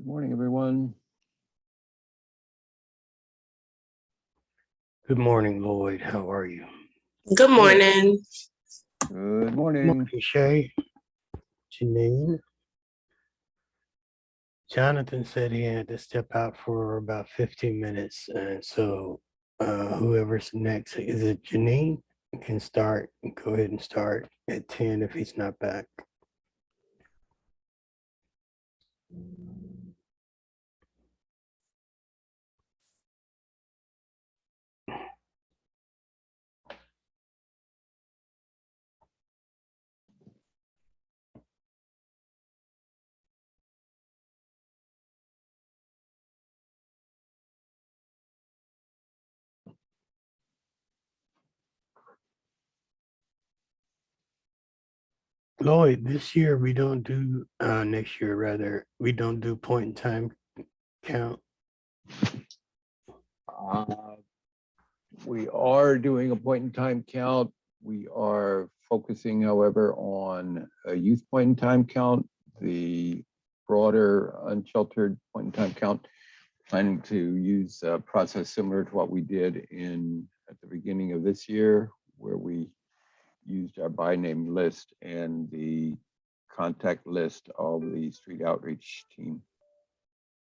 morning, everyone. Good morning, Lloyd. How are you? Good morning. Good Good morning. morning, Shay. Janine. Jonathan said he had to step out for about 15 minutes. And so whoever's next, is it Janine? Can start, go ahead and start at 10 if he's not back. Lloyd, this year we don't do, next year rather, we don't do point in time count. We are doing a point in time count. We are focusing, however, on a youth point in time count, the broader unsheltered point in time count, planning to use a process similar to what we did at the beginning of this year, where we used our by name list and the contact list of the street outreach team,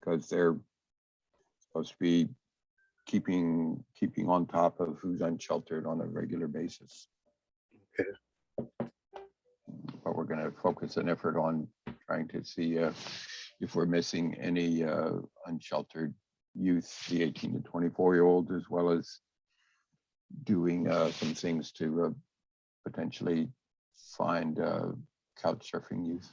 because they're supposed to be keeping on top of who's unsheltered on a regular basis. Okay. But we're going to focus an effort on trying to see if we're missing any unsheltered youth, the 18 to 24-year-olds, as well as doing some things to potentially find couch surfing youth.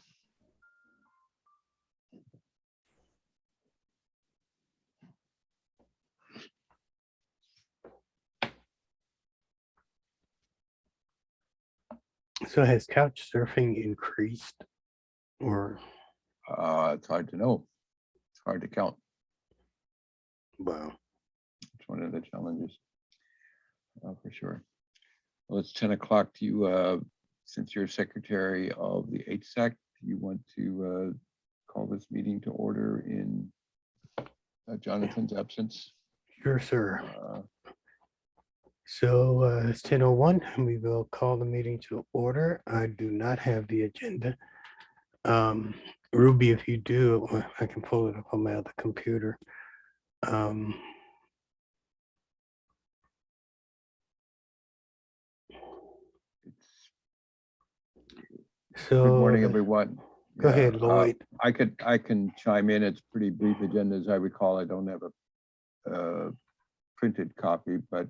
So has couch surfing increased or, It's hard to know. It's hard to count. wow, It's one of the challenges, for sure. Well, it's 10 o'clock. Do you, since you're secretary of the HSAC, do you want to call this meeting to order in Jonathan's absence? sure, sir. So it's 10:01 and we will call the meeting to order. I do not have the agenda. Ruby, if you do, I can pull it up on my other computer. So Good morning, everyone. Go ahead, Lloyd. I can chime in. It's pretty brief agenda, as I recall. I don't have a printed copy, but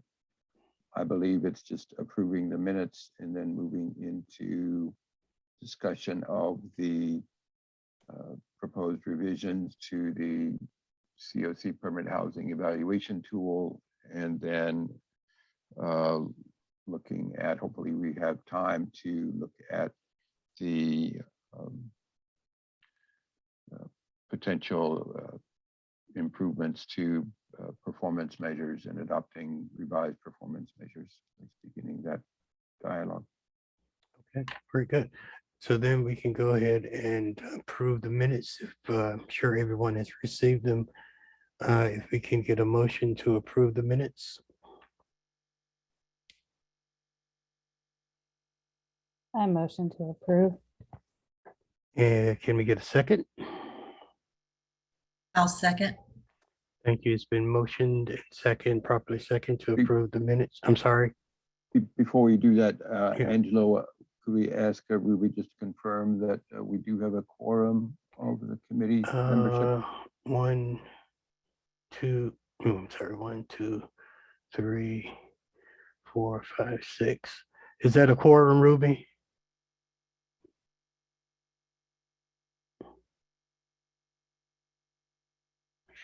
I believe it's just approving the minutes and then moving into discussion of the proposed revisions to the COC permanent housing evaluation tool, and then looking at, hopefully we have time to look at the potential improvements to performance measures and adopting revised performance measures. It's beginning that dialogue. Okay, very good. So then we can go ahead and approve the minutes. If I'm sure everyone has received them. If we can get a motion to approve the minutes. I motion to approve. And can we get a second? I'll second. Thank you. It's been motioned and second, properly second to approve the minutes. I'm sorry. Before we do that, Yeah. Angelo, could we ask Ruby just to confirm that we do have a quorum of the committee membership? 1, 2, I'm sorry, 1, 2, 3, 4, 5, 6. Is that a quorum, Ruby?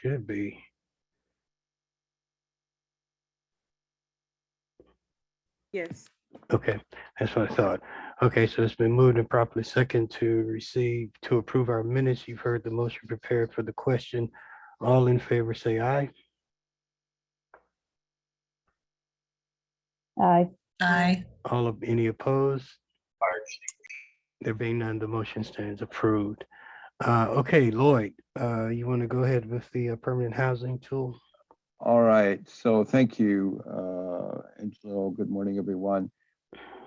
Should be. Yes. Okay, that's what I thought. Okay, so it's been moved and properly second to approve our minutes. You've heard the motion prepared for the question. All in favor, say aye. Aye. Aye. Any opposed? There being none, the motion stands approved. Okay, Lloyd, you want to go ahead with the permanent housing tool? All right, so thank you, Angelo. Good morning, everyone.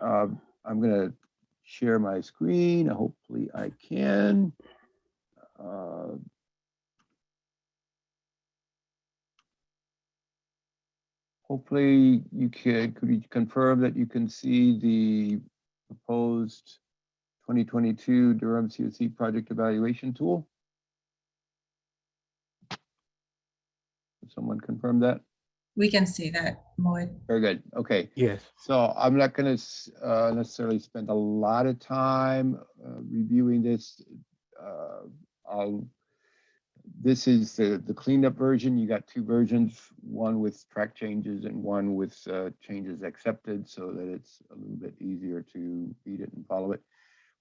I'm gonna share my screen. Hopefully I can. Uh, Hopefully you could you confirm that you can see the proposed 2022 Durham COC project evaluation tool? Can someone confirm that? We can see that, Lloyd. Very good. Okay. Yes. So I'm not going to necessarily spend a lot of time reviewing this. I'll This is the cleanup version. You got two versions, one with track changes and one with changes accepted, so that it's a little bit easier to read it and follow it.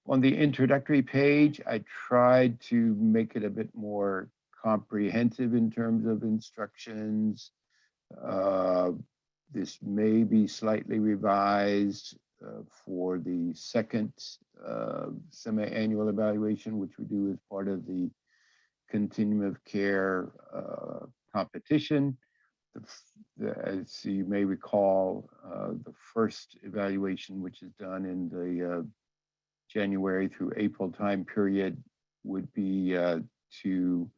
On the introductory page, I tried to make it a bit more comprehensive in terms of instructions. This may be slightly revised for the second semi-annual evaluation, which we do as part of the continuum of care competition. As you may recall, the first evaluation, which is done in the January through April time period, would be to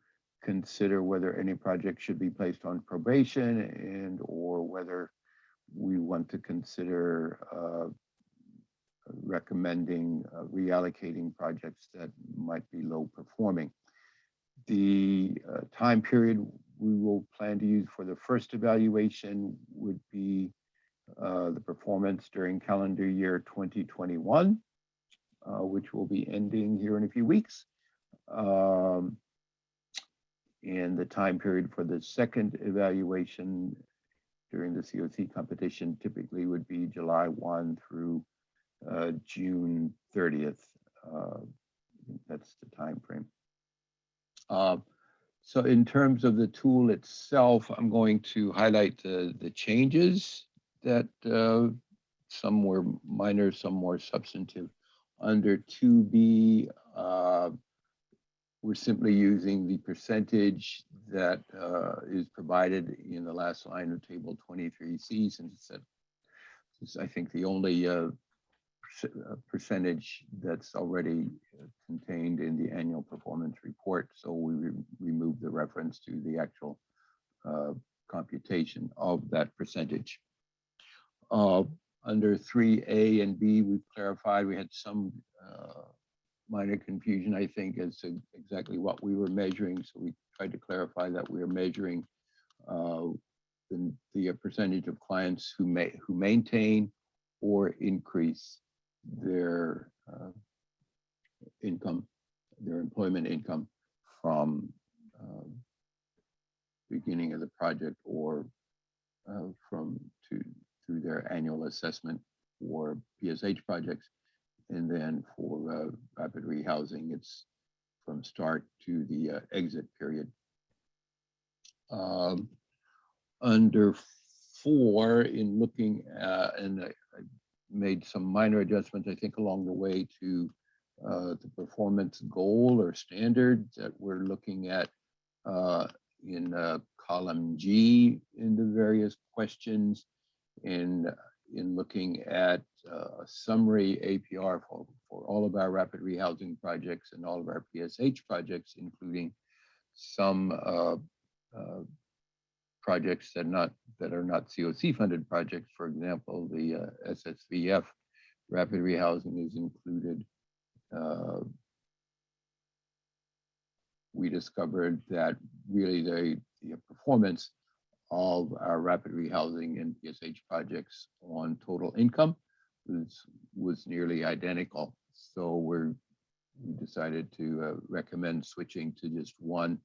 consider whether any project should be placed on probation and or whether we want to consider recommending reallocating projects that might be low performing. The time period we will plan to use for the first evaluation would be the performance during calendar year 2021, which will be ending here in a few weeks. And the time period for the second evaluation during the COC competition typically would be July 1 through June 30th. I think that's the time frame. So in terms of the tool itself, I'm going to highlight the changes that some were minor, some more substantive. Under 2B, we're simply using the percentage that is provided in the last line of table 23C, since it's I think the only percentage that's already contained in the annual performance report. So we remove the reference to the actual computation of that percentage. Under 3A and B, we've clarified, we had some minor confusion, I think, as to exactly what we were measuring. So we tried to clarify that we are measuring the percentage of clients who maintain or increase their income, their employment income from beginning of the project or through their annual assessment for PSH projects. And then for rapid rehousing, it's from start to the exit period. Under 4, in looking at, and I made some minor adjustments, I think, along the way to the performance goal or standard that we're looking at in column G in the various questions, and in looking at a summary APR for all of our rapid rehousing projects and all of our PSH projects, including some projects that are not COC funded projects. For example, the SSVF rapid rehousing is included. We discovered that really the performance of our rapid rehousing and PSH projects on total income was nearly identical. So we decided to recommend switching to just one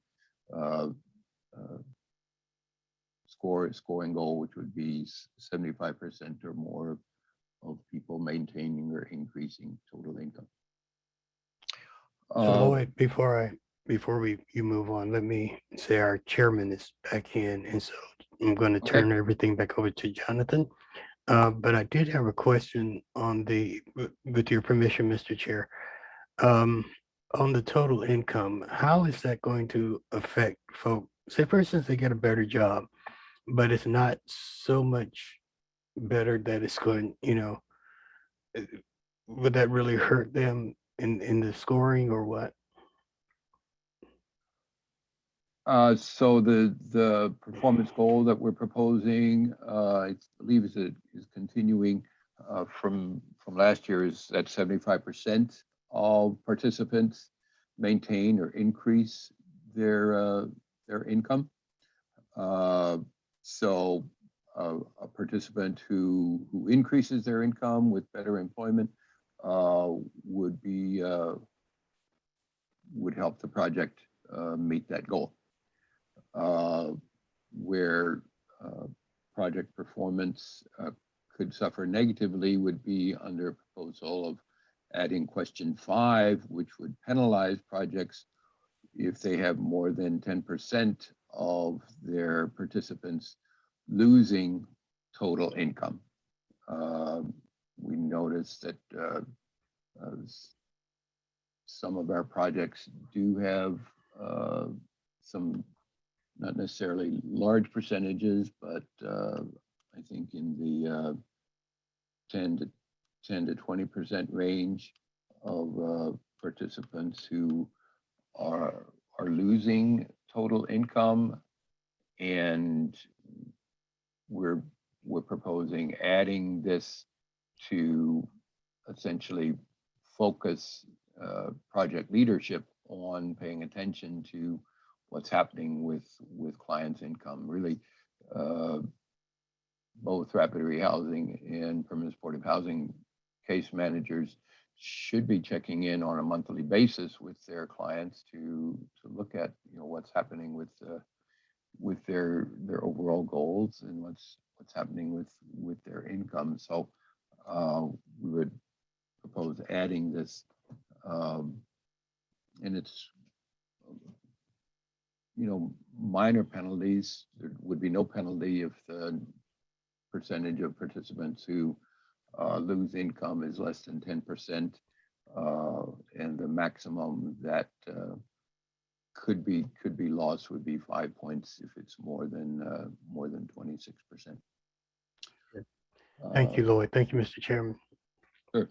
scoring goal, which would be 75% or more of people maintaining or increasing total income. So Lloyd, before you move on, let me say our chairman is back in, and so I'm going to turn everything back over to Jonathan. But I did have a question on with your permission, Mr. Chair. on the total income, how is that going to affect folks? Say, for instance, they get a better job, but it's not so much better that it's going, uh, would that really hurt them in the scoring or what? So the performance goal that we're proposing, I believe is continuing from last year, is that 75% of participants maintain or increase their income. So a participant who increases their income with better employment would help the project meet that goal. Where project performance could suffer negatively would be under proposal of adding question 5, which would penalize projects if they have more than 10% of their participants losing total income. We noticed that some of our projects do have some, not necessarily large percentages, but I think in the 10 to 20% range of participants who are losing total income, and we're proposing adding this to essentially focus project leadership on paying attention to what's happening with clients' income. Really, both rapid rehousing and permanent supportive housing case managers should be checking in on a monthly basis with their clients to look at what's happening with their overall goals and what's happening with their income. So we would propose adding this, and it's minor penalties. There would be no penalty if the percentage of participants who lose income is less than 10%, and the maximum that could be lost would be 5 points if it's more than 26%. Thank you, Lloyd. Thank you, Mr. Chairman. Sure.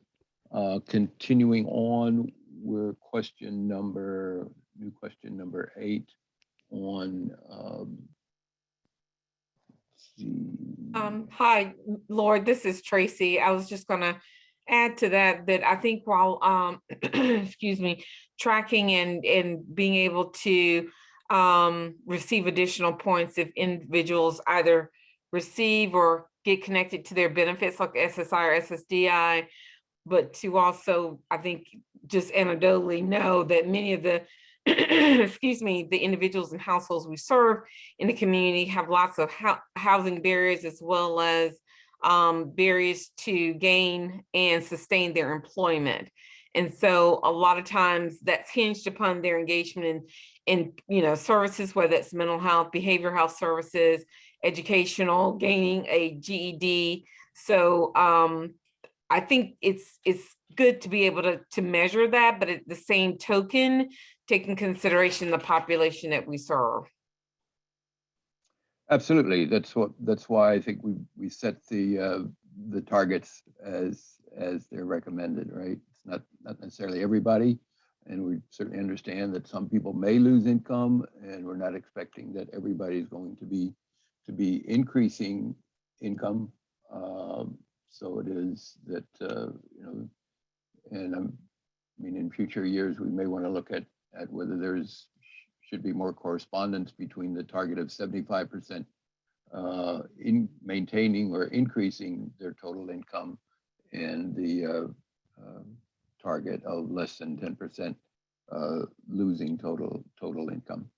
Continuing on, we're new question number 8 on Hi, Lord, this is Tracy. I was just gonna add to that I think while excuse me, tracking and being able to receive additional points if individuals either receive or get connected to their benefits like SSI or SSDI, but to also, I think, just anecdotally know that many of the excuse me, the individuals and households we serve in the community have lots of housing barriers, as well as barriers to gain and sustain their employment. And so a lot of times that's hinged upon their engagement in services, whether it's mental health, behavioral health services, educational, gaining a GED. So I think it's good to be able to measure that, but at the same token, take in consideration the population that we serve. Absolutely. That's why I think we set the targets as they're recommended, right? It's not necessarily everybody, and we certainly understand that some people may lose income, and we're not expecting that everybody is going to be increasing income. So it is that and I mean, in future years we may want to look at whether should be more correspondence between the target of 75% in maintaining or increasing their total income and the target of less than 10% losing total income.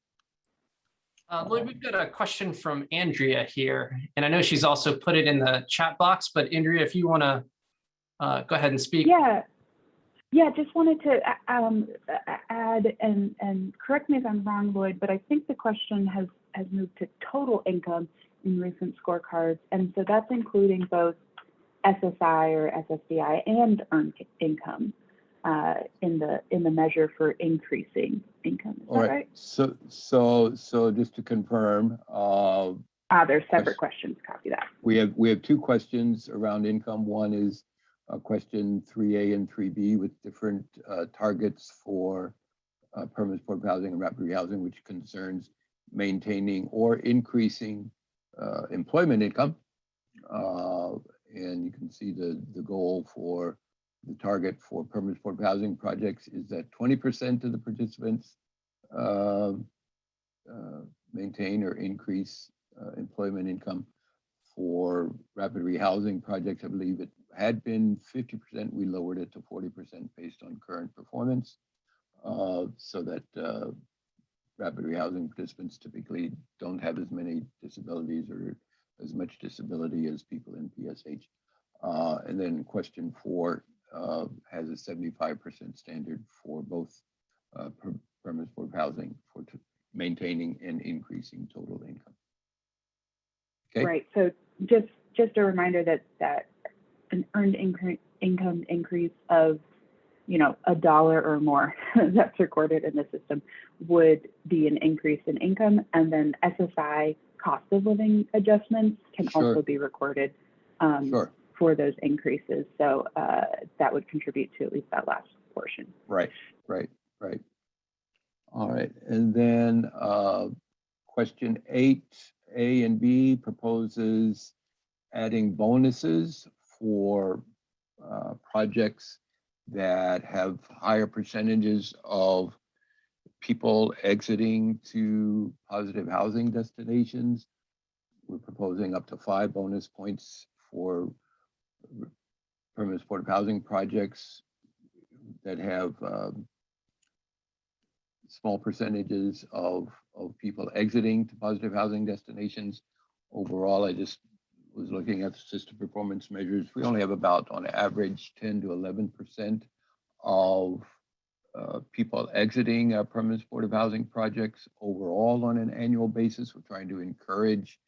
Lloyd, we've got a question from Andrea here, and I know she's also put it in the chat box, but Andrea, if you want to go ahead and speak. Yeah, just wanted to add, and correct me if I'm wrong, Lloyd, but I think the question has moved to total income in recent scorecards, and so that's including both SSI or SSDI and earned income. in the measure for increasing income. Is All that right. right? So just to confirm, There's separate questions. Copy that. we have two questions around income. One is question 3A and 3B with different targets for permanent supportive housing and rapid rehousing, which concerns maintaining or increasing employment income. And you can see the goal for the target for permanent supportive housing projects is that 20% of the participants maintain or increase employment income. For rapid rehousing projects, I believe it had been 50%. We lowered it to 40% based on current performance, so that rapid rehousing participants typically don't have as many disabilities or as much disability as people in PSH. And then question 4 has a 75% standard for both permanent supportive housing for maintaining and increasing total income. Okay. Right. So just a reminder that an earned income increase of $1 or more that's recorded in the system would be an increase in income, and then SSI cost of living adjustments can also be recorded for those increases. So that would contribute to at least that last portion. Right. All right, and then question 8A and B proposes adding bonuses for projects that have higher percentages of people exiting to positive housing destinations. We're proposing up to 5 bonus points for permanent supportive housing projects that have small percentages of people exiting to positive housing destinations. Overall, I just was looking at the system performance measures. We only have about, on average, 10 to 11% of people exiting permanent supportive housing projects overall on an annual basis. We're trying to encourage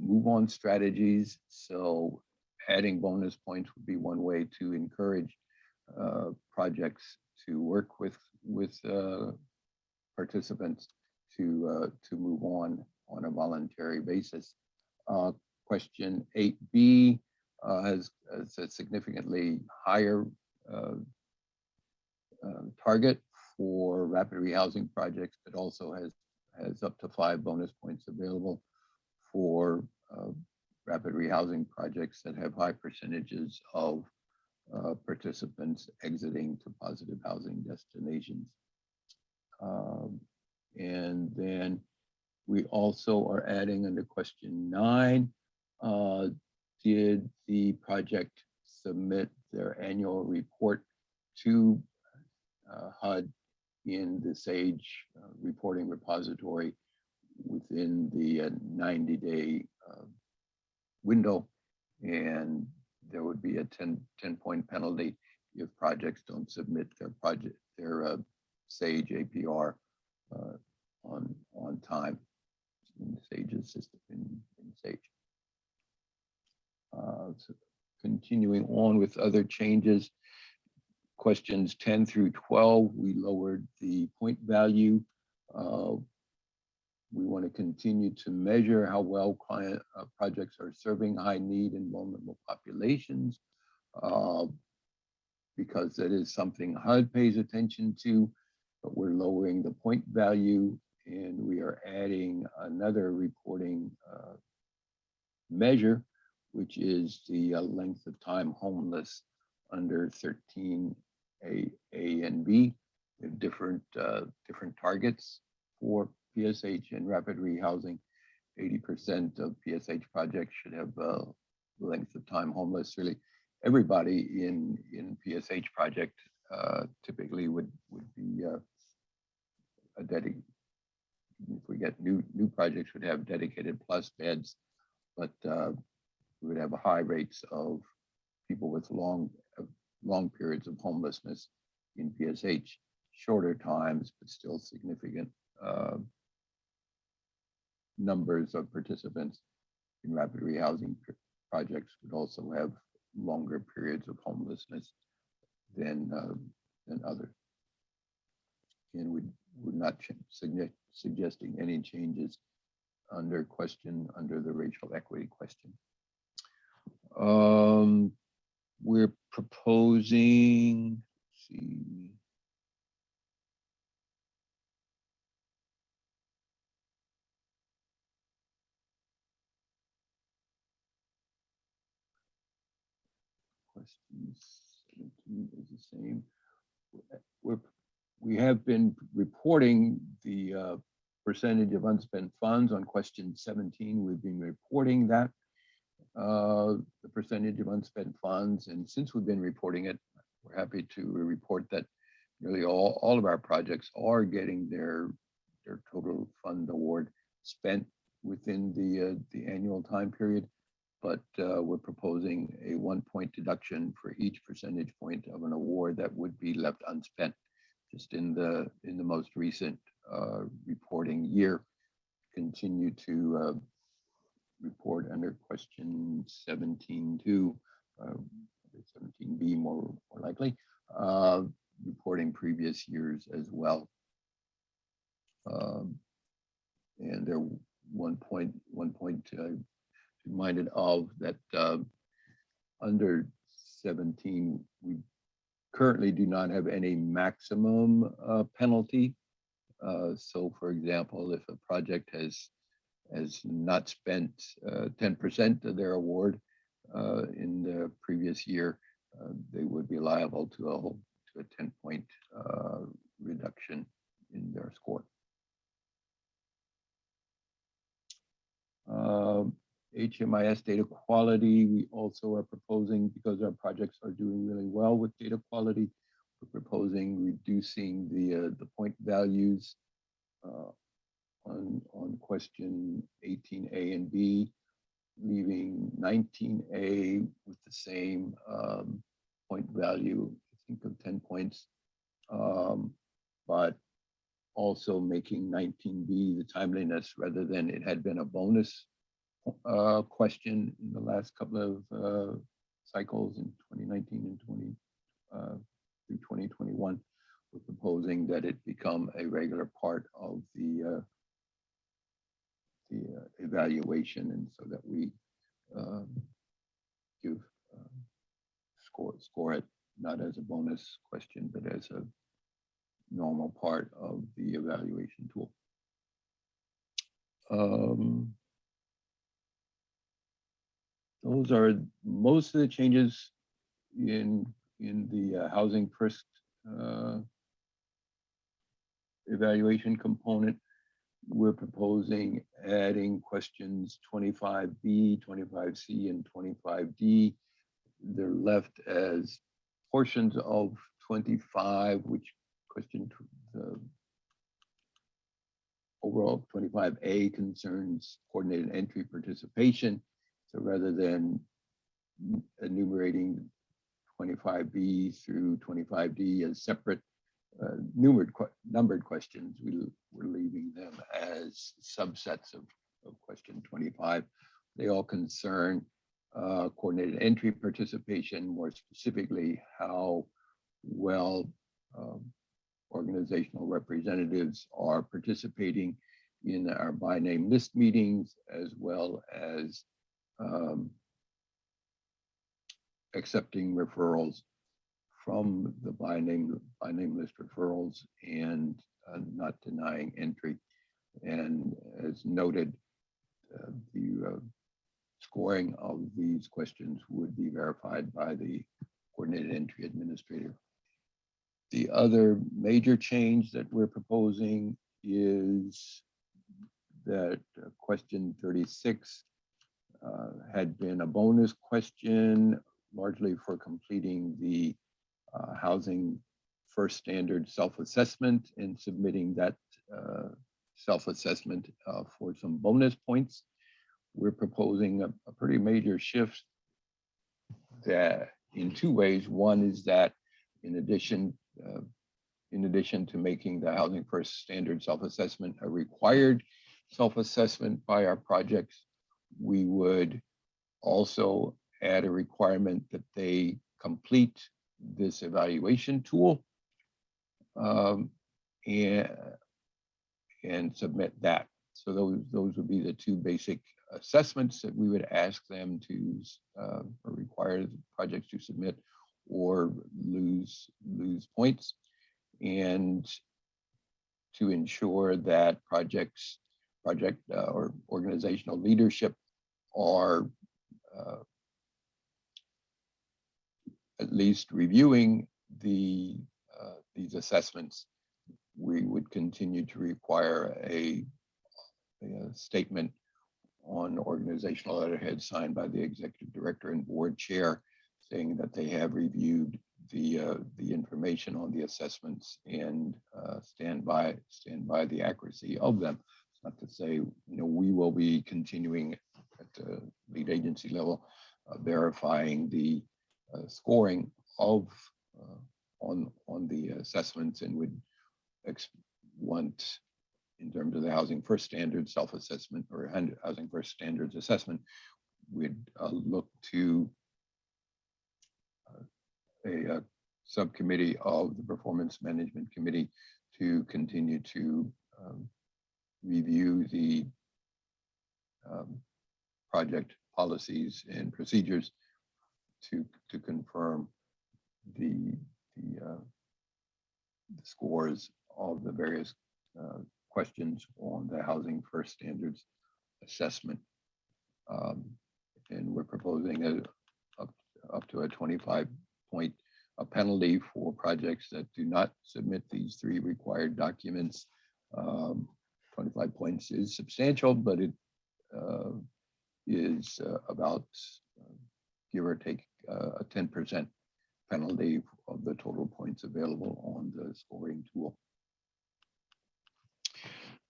move-on strategies. So adding bonus points would be one way to encourage projects to work with participants to move on a voluntary basis. Question 8B has a significantly higher target for rapid rehousing projects, but also has up to 5 bonus points available for rapid rehousing projects that have high percentages of participants exiting to positive housing destinations. And then we also are adding under question 9, did the project submit their annual report to HUD in the SAGE reporting repository within the 90-day window? And there would be a 10-point penalty if projects don't submit their SAGE APR on time in SAGE's system in SAGE. So continuing on with other changes, questions 10 through 12, we lowered the point value. We want to continue to measure how well client projects are serving high need and vulnerable populations, because that is something HUD pays attention to, but we're lowering the point value, and we are adding another reporting measure, which is the length of time homeless under 13A and B. We have different targets for PSH and rapid rehousing. 80% of PSH projects should have length of time homeless. Really, everybody in PSH project typically would be a dedicated. If we get new projects, would have dedicated plus beds, but we would have high rates of people with long periods of homelessness in PSH. Shorter times, but still significant numbers of participants in rapid rehousing projects would also have longer periods of homelessness. than others. And we're not suggesting any changes under the racial equity question. We're proposing, let's see. Question 17 is the same. We have been reporting the percentage of unspent funds on question 17. We've been reporting that, the percentage of unspent funds. And since we've been reporting it, we're happy to report that nearly all of our projects are getting their total fund award spent within the annual time period. But we're proposing a 1-point deduction for each percentage point of an award that would be left unspent just in the most recent reporting year. Continue to report under question 17.2, 17B more likely, reporting previous years as well. And there 1 point reminded of that under 17, we currently do not have any maximum penalty. So for example, if a project has not spent 10% of their award in the previous year, they would be liable to a 10-point reduction in their score. HMIS data quality, we also are proposing, because our projects are doing really well with data quality, we're proposing reducing the point values on question 18A and B, leaving 19A with the same point value, I think of 10 points, but also making 19B the timeliness, rather than it had been a bonus question in the last couple of cycles in 2019 and through 2021. We're proposing that it become a regular part of the evaluation, and so that we give score it not as a bonus question, but as a normal part of the evaluation tool. Those are most of the changes in the housing first evaluation component. We're proposing adding questions 25B, 25C, and 25D. They're left as portions of 25, which question the overall 25A concerns coordinated entry participation. So rather than enumerating 25B through 25D as separate numbered questions, we're leaving them as subsets of question 25. They all concern coordinated entry participation, more specifically how well organizational representatives are participating in our by name list meetings, as well as accepting referrals from the by name list referrals and not denying entry. And as noted, the scoring of these questions would be verified by the coordinated entry administrator. The other major change that we're proposing is that question 36 had been a bonus question, largely for completing the housing first standard self-assessment and submitting that self-assessment for some bonus points. We're proposing a pretty major shift that in two ways. One is that in addition to making the housing first standard self-assessment a required self-assessment by our projects, we would also add a requirement that they complete this evaluation tool um, and submit that. So those would be the two basic assessments that we would ask them to or require the projects to submit or lose points, and to ensure that project or organizational leadership are at least reviewing these assessments. We would continue to require a statement on organizational letterhead signed by the executive director and board chair, saying that they have reviewed the information on the assessments and stand by the accuracy of them. It's not to say, we will be continuing at the lead agency level, verifying the scoring of on the assessments, and would want, in terms of the Housing First Standards self-assessment or Housing First Standards assessment, we'd look to a subcommittee of the Performance Management Committee to continue to review the project policies and procedures to confirm the scores of the various questions on the Housing First Standards assessment. And we're proposing up to a 25-point penalty for projects that do not submit these 3 required documents. 25 points is substantial, but it is about, give or take, a 10% penalty of the total points available on the scoring tool.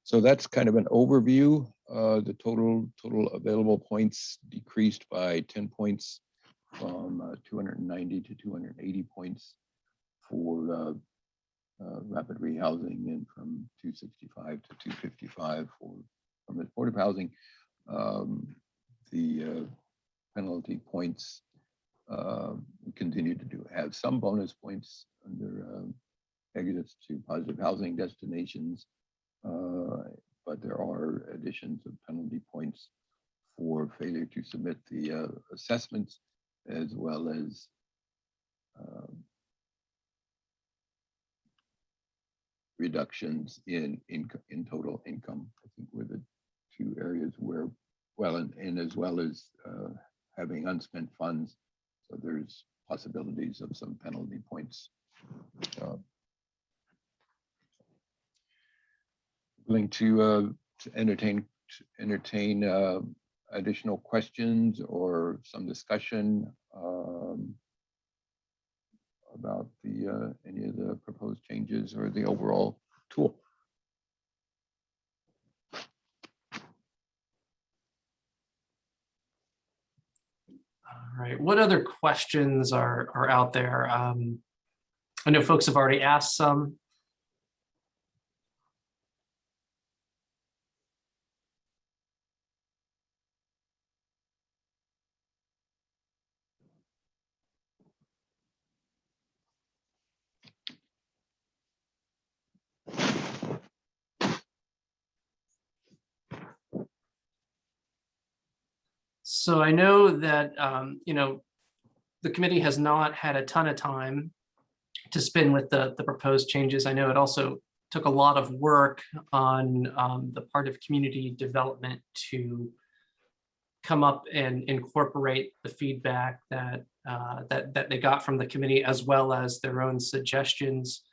So that's kind of an overview. The total available points decreased by 10 points from 290 to 280 points for rapid rehousing, and from 265 to 255 from the Board of Housing. The penalty points we continue to have some bonus points under exits to positive housing destinations, but there are additions of penalty points for failure to submit the assessments, as well as reductions in total income. I think were the 2 areas where, and as well as having unspent funds. So there's possibilities of some penalty points. Willing to entertain additional questions or some discussion about any of the proposed changes or the overall tool. All right, what other questions are out there? I know folks have already asked some. So I know that, the committee has not had a ton of time to spend with the proposed changes. I know it also took a lot of work on the part of community development to come up and incorporate the feedback that they got from the committee, as well as their own suggestions.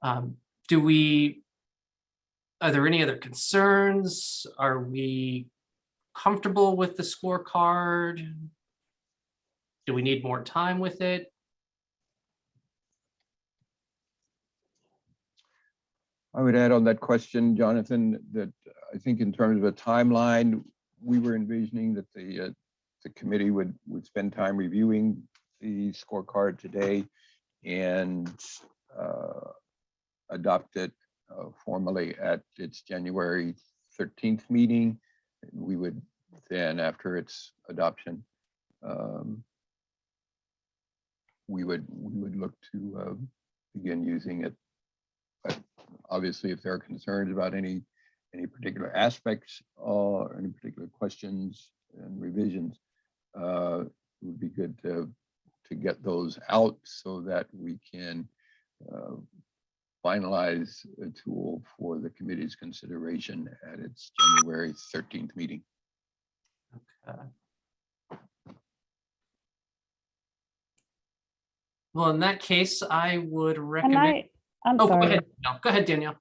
Are there any other concerns? Are we comfortable with the scorecard? Do we need more time with it? I would add on that question, Jonathan, that I think in terms of a timeline, we were envisioning that the committee would spend time reviewing the scorecard today and adopt it formally at its January 13th meeting. We would then, after its adoption, we would look to begin using it. But obviously, if there are concerns about any particular aspects or any particular questions and revisions, it would be good to get those out so that we can finalize a tool for the committee's consideration at its January 13th meeting. Okay. Well, in that case, I would And recommend. I'm Oh, go sorry. ahead. No, go ahead, Danielle.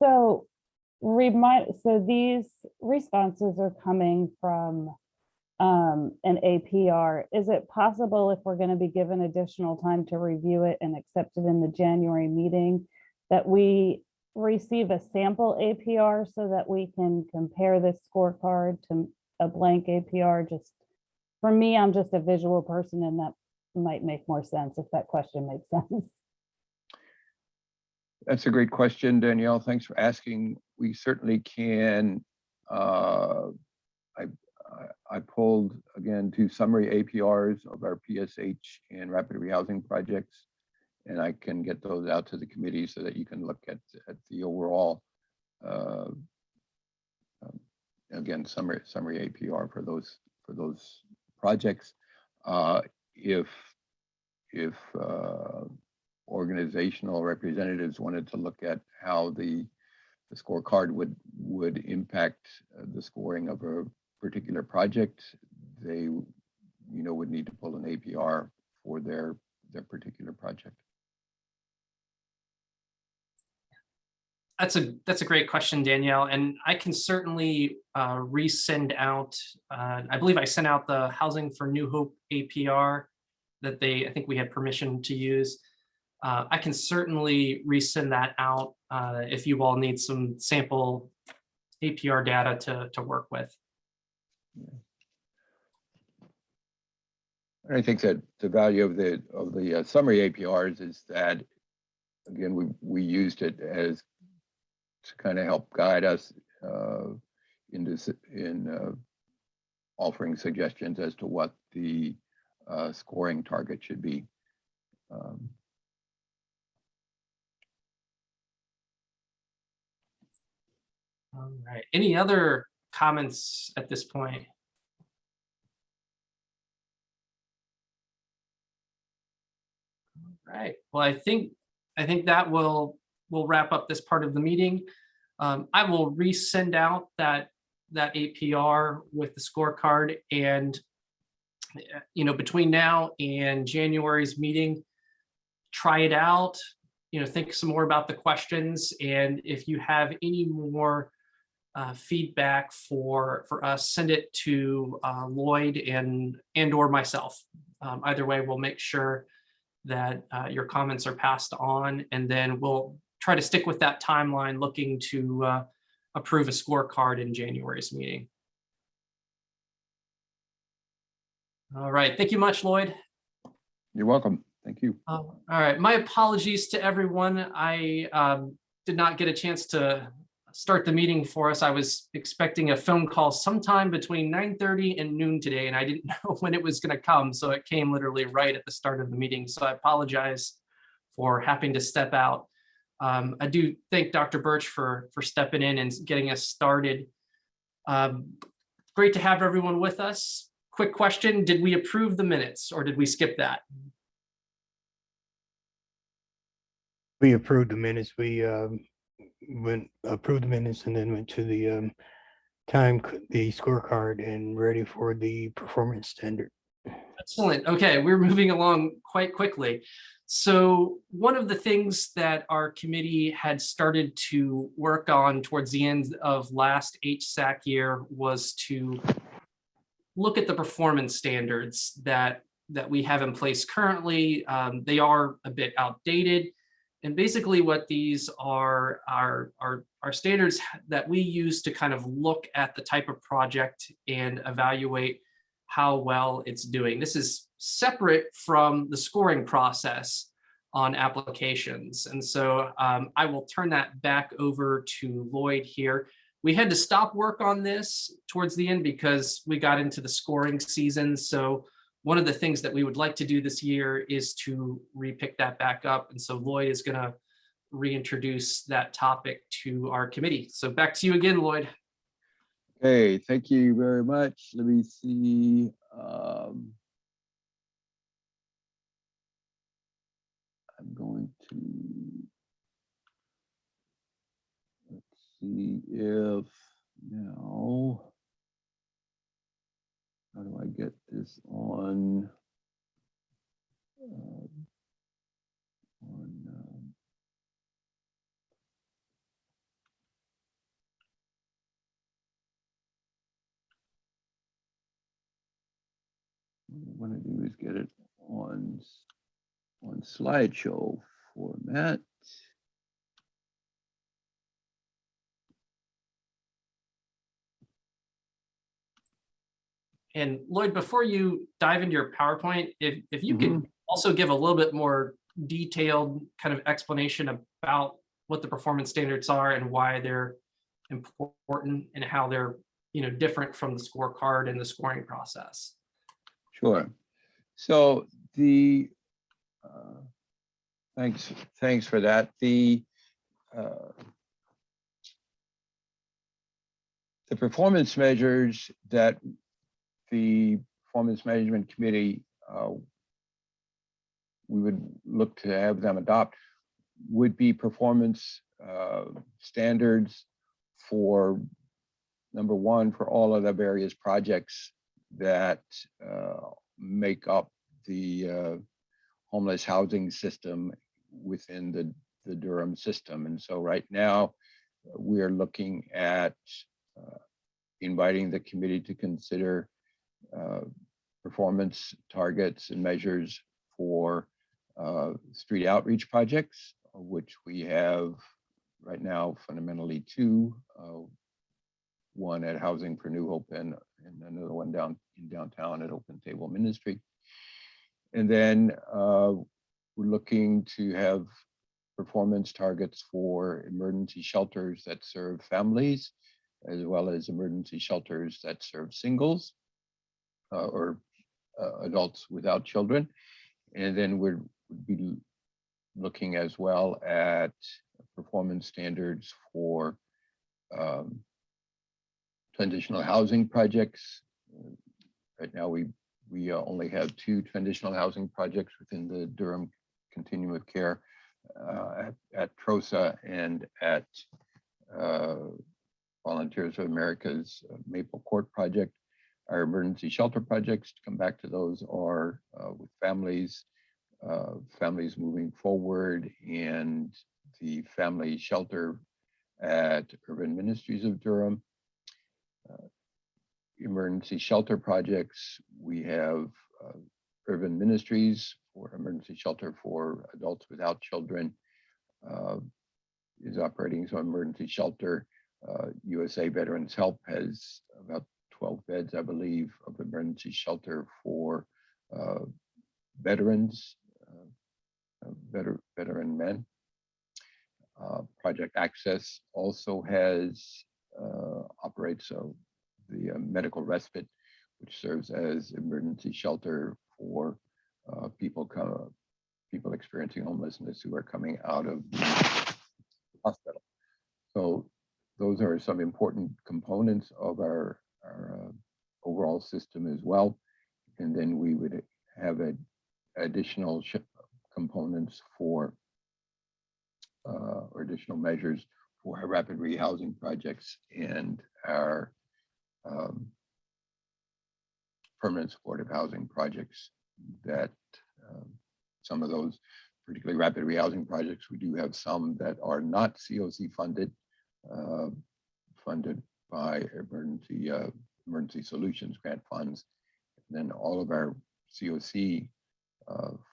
So these responses are coming from an APR. Is it possible, if we're going to be given additional time to review it and accept it in the January meeting, that we receive a sample APR so that we can compare this scorecard to a blank APR? Just for me, I'm just a visual person, and that might make more sense if that question makes sense. That's a great question, Danielle. Thanks for asking. We certainly can. I pulled, again, 2 summary APRs of our PSH and rapid rehousing projects, and I can get those out to the committee so that you can look at the overall, again, summary APR for those projects. If organizational representatives wanted to look at how the scorecard would impact the scoring of a particular project, they would need to pull an APR for their particular project. That's a great question, Danielle, and I can certainly resend out. I believe I sent out the Housing for New Hope APR that I think we had permission to use. I can certainly resend that out if you all need some sample APR data to work with. Yeah. And I think that the value of the summary APRs is that, again, we used it as to kind of help guide us in offering suggestions as to what the scoring target should be. All right. Any other comments at this point? All right. Well, I think that will wrap up this part of the meeting. I will resend out that APR with the scorecard, and between now and January's meeting, try it out. Think some more about the questions, and if you have any more feedback for us, send it to Lloyd and or myself. Either way, we'll make sure that your comments are passed on, and then we'll try to stick with that timeline, looking to approve a scorecard in January's meeting. All right, thank you much, Lloyd. You're welcome. Thank you. All right, my apologies to everyone. I did not get a chance to start the meeting for us. I was expecting a phone call sometime between 9:30 and noon today, and I didn't know when it was going to come, so it came literally right at the start of the meeting. So I apologize for having to step out. I do thank Dr. Birch for stepping in and getting us started. Great to have everyone with us. Quick question: did we approve the minutes, or did we skip that? We approved the minutes. We approved the minutes and then went to the the scorecard and ready for the performance standard. Excellent. Okay, we're moving along quite quickly. So one of the things that our committee had started to work on towards the end of last HSAC year was to look at the performance standards that we have in place currently. They are a bit outdated. And basically what these are standards that we use to kind of look at the type of project and evaluate how well it's doing. This is separate from the scoring process on applications. And so I will turn that back over to Lloyd here. We had to stop work on this towards the end because we got into the scoring season. So one of the things that we would like to do this year is to repick that back up. And so Lloyd is going to reintroduce that topic to our committee. So back to you again, Lloyd. Okay, thank you very much. Let me see. I'm going to, let's see if now, how do I get this on? What I want to do is get it on slideshow format. And Lloyd, before you dive into your PowerPoint, if you could also give a little bit more detailed kind of explanation about what the performance standards are and why they're important and how they're, you know, different from the scorecard and the scoring process. Sure. So the thanks for that. The performance measures that the Performance Management Committee we would look to have them adopt would be performance standards for, number one, for all of the various projects that make up the homeless housing system within the Durham system. And so right now we are looking at inviting the committee to consider performance targets and measures for street outreach projects, of which we have right now fundamentally two, one at Housing for New Hope and another one down in downtown at Open Table Ministry. And then we're looking to have performance targets for emergency shelters that serve families, as well as emergency shelters that serve singles or adults without children. And then we'd be looking as well at performance standards for transitional housing projects. Right now, we only have two transitional housing projects within the Durham Continuum of Care at TROSA and at Volunteers of America's Maple Court project. Our emergency shelter projects, to come back to those, are with families moving forward, and the family shelter at Urban Ministries of Durham. Emergency shelter projects, we have Urban Ministries for emergency shelter for adults without children is operating as an emergency shelter. USA Veterans Help has about 12 beds, I believe, of emergency shelter for veterans, veteran men. Project Access also has operates the medical respite, which serves as emergency shelter for people experiencing homelessness who are coming out of the hospital. So those are some important components of our overall system as well. And then we would have additional components for or additional measures for our rapid rehousing projects and our permanent supportive housing projects. That some of those, particularly rapid rehousing projects, we do have some that are not COC funded, funded by emergency solutions grant funds. And then all of our COC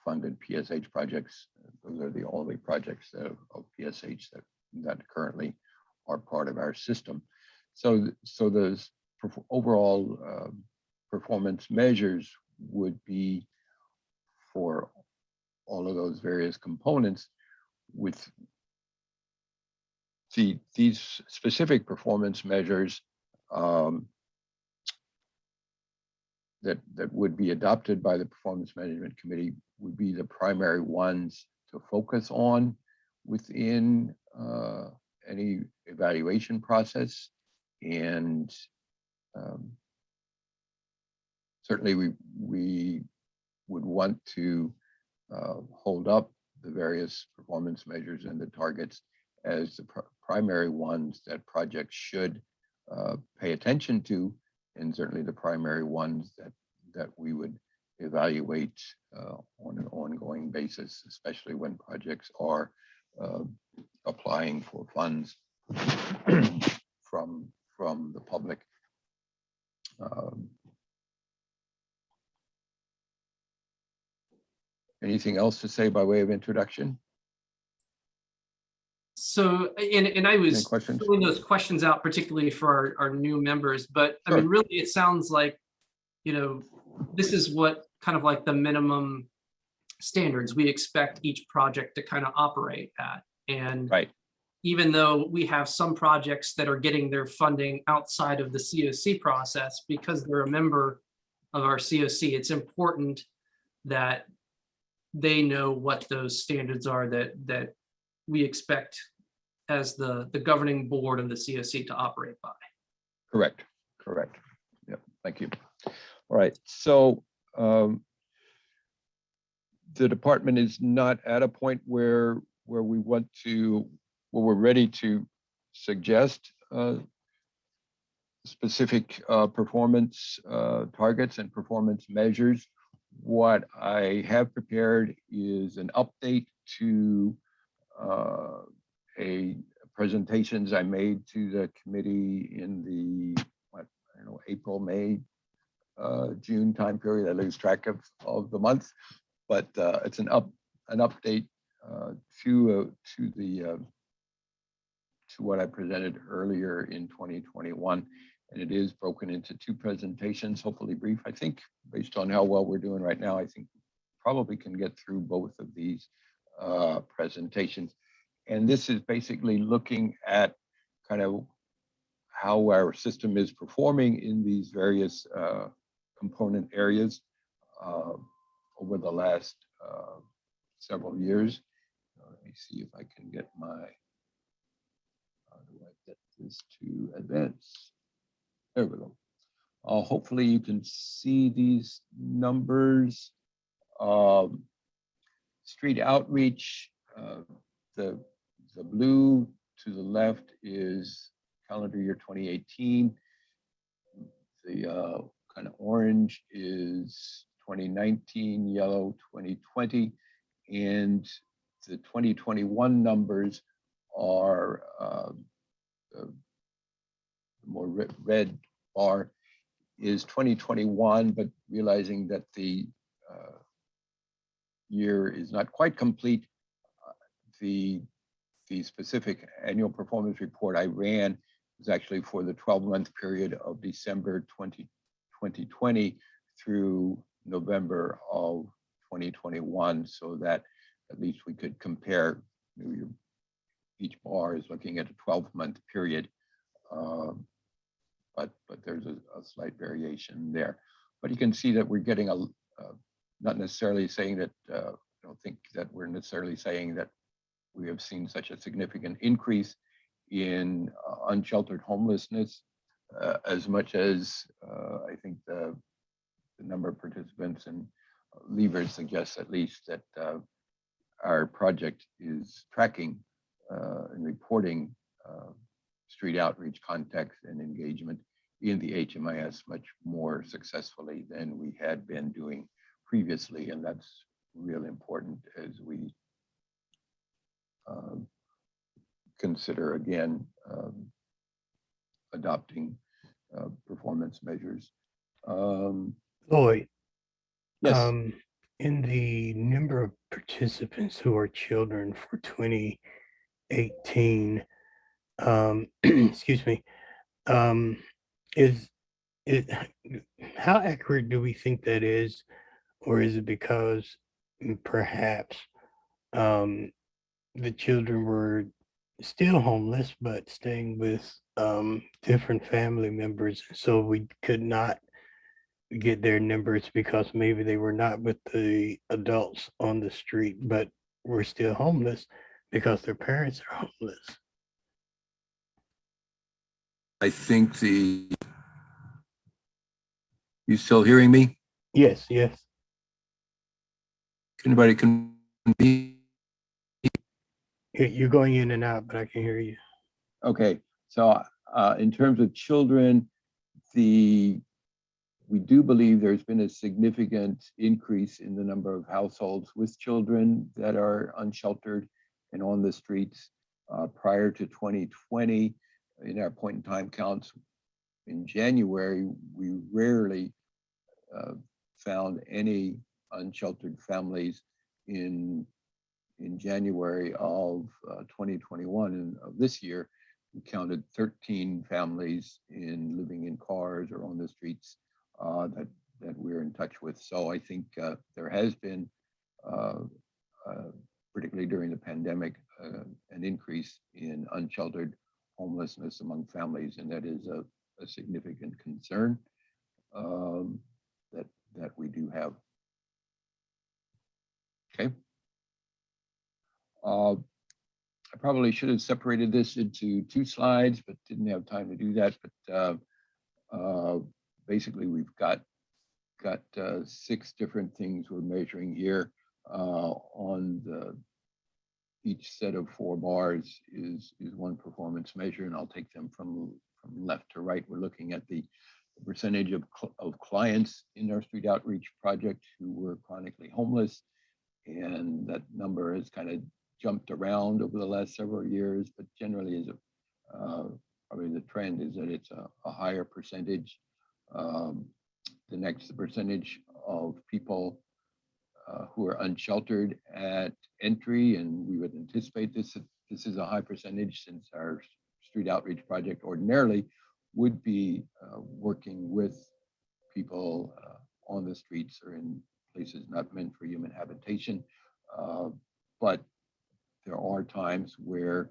funded PSH projects, those are the only projects of PSH that currently are part of our system. So those overall performance measures would be for all of those various components. With these specific performance measures, that would be adopted by the Performance Management Committee would be the primary ones to focus on within any evaluation process. And certainly we would want to hold up the various performance measures and the targets as the primary ones that projects should pay attention to, and certainly the primary ones that we would evaluate on an ongoing basis, especially when projects are applying for funds from the public. Anything else to say by way of introduction? So, and I Any was questions? filling those questions out particularly for our new members, but I mean, Sure. really, it sounds like, you know, this is what kind of like the minimum standards we expect each project to kind of operate at. And Right. even though we have some projects that are getting their funding outside of the COC process, because they're a member of our COC, it's important that they know what those standards are that we expect as the governing board of the COC to operate by. Correct. Yep, thank you. All right, so the department is not at a point where we want to, where we're ready to suggest specific performance targets and performance measures. What I have prepared is an update to a presentations I made to the committee in the, I don't know, April, May, June time period. I lose track of the month, but it's an update to what I presented earlier in 2021. And it is broken into two presentations, hopefully brief. I think based on how well we're doing right now, I think probably can get through both of these presentations. And this is basically looking at kind of how our system is performing in these various component areas over the last several years. Let me see if I can get my, how do I get this to advance? There we go. Hopefully you can see these numbers. Street outreach, the blue to the left is calendar year 2018. The kind of orange is 2019, yellow 2020, and the 2021 numbers are the more red bar is 2021, but realizing that the year is not quite complete, the specific annual performance report I ran was actually for the 12-month period of December 2020 through November of 2021, so that at least we could compare. Each bar is looking at a 12-month period, but there's a slight variation there. But you can see that we're getting not necessarily saying that, I don't think that we're necessarily saying that we have seen such a significant increase in unsheltered homelessness, as much as I think the number of participants and leavers suggests at least that our project is tracking and reporting street outreach context and engagement in the HMIS much more successfully than we had been doing previously. And that's really important as we consider again adopting performance measures. Lloyd, Yes. in the number of participants who are children for 2018, excuse me, is it, how accurate do we think that is? Or is it because perhaps the children were still homeless, but staying with different family members, so we could not get their numbers because maybe they were not with the adults on the street, but were still homeless because their parents are homeless. I think you still hearing me? Yes, yes. Anybody can be? You're going in and out, but I can hear you. Okay, so in terms of children, we do believe there's been a significant increase in the number of households with children that are unsheltered and on the streets. Prior to 2020, in our point in time counts in January, we rarely found any unsheltered families in January of 2021, and of this year. We counted 13 families living in cars or on the streets that we're in touch with. So I think there has been, particularly during the pandemic, an increase in unsheltered homelessness among families, and that is a significant concern that we do have. Okay. I probably should have separated this into 2 slides, but didn't have time to do that. But basically, we've got 6 different things we're measuring here. On each set of 4 bars is one performance measure, and I'll take them from left to right. We're looking at the percentage of clients in our street outreach project who were chronically homeless, and that number has kind of jumped around over the last several years, but generally is probably the trend is that it's a higher percentage. The next percentage of people who are unsheltered at entry, and we would anticipate this is a high percentage since our street outreach project ordinarily would be working with people on the streets or in places not meant for human habitation. But there are times where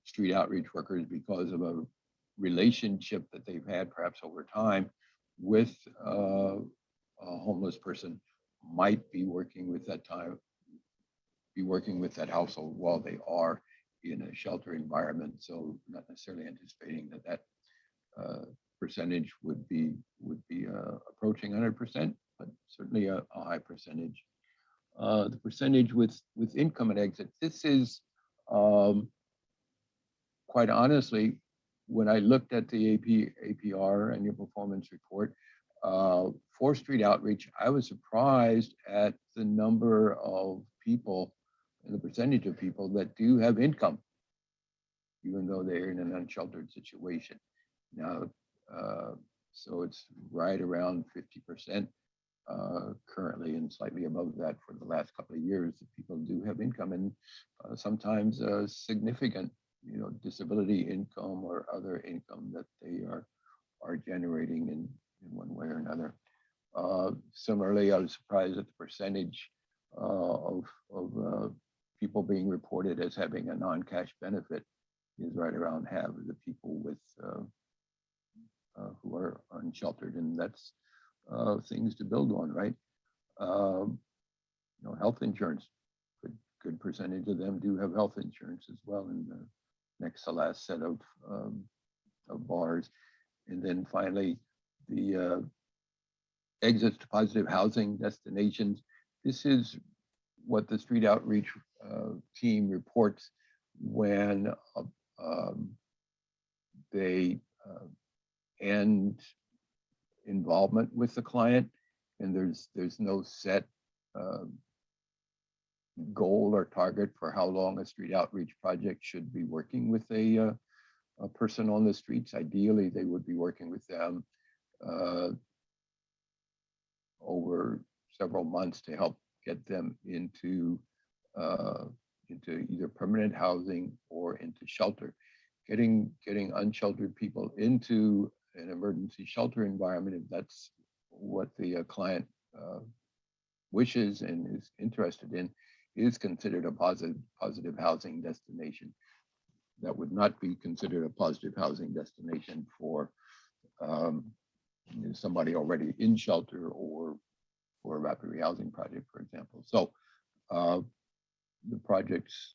street outreach workers, because of a relationship that they've had perhaps over time with a homeless person, might be working with that household while they are in a shelter environment. So not necessarily anticipating that percentage would be approaching 100%, but certainly a high percentage. The percentage with income at exit. This is quite honestly, when I looked at the APR annual performance report for street outreach, I was surprised at the number of people and the percentage of people that do have income, even though they're in an unsheltered situation. Now, so it's right around 50%. Currently, and slightly above that for the last couple of years, that people do have income, and sometimes significant, disability income or other income that they are generating in one way or another. Similarly, I was surprised at the percentage of people being reported as having a non-cash benefit is right around half of the people with who are unsheltered, and that's things to build on, right? Health insurance, good percentage of them do have health insurance as well in the next to last set of bars. And then finally, the exits to positive housing destinations. This is what the street outreach team reports when they end involvement with the client, and there's no set goal or target for how long a street outreach project should be working with a person on the streets. Ideally, they would be working with them over several months to help get them into either permanent housing or into shelter. Getting unsheltered people into an emergency shelter environment, if that's what the client wishes and is interested in, is considered a positive housing destination. That would not be considered a positive housing destination for somebody already in shelter or for a rapid rehousing project, for example. So the projects,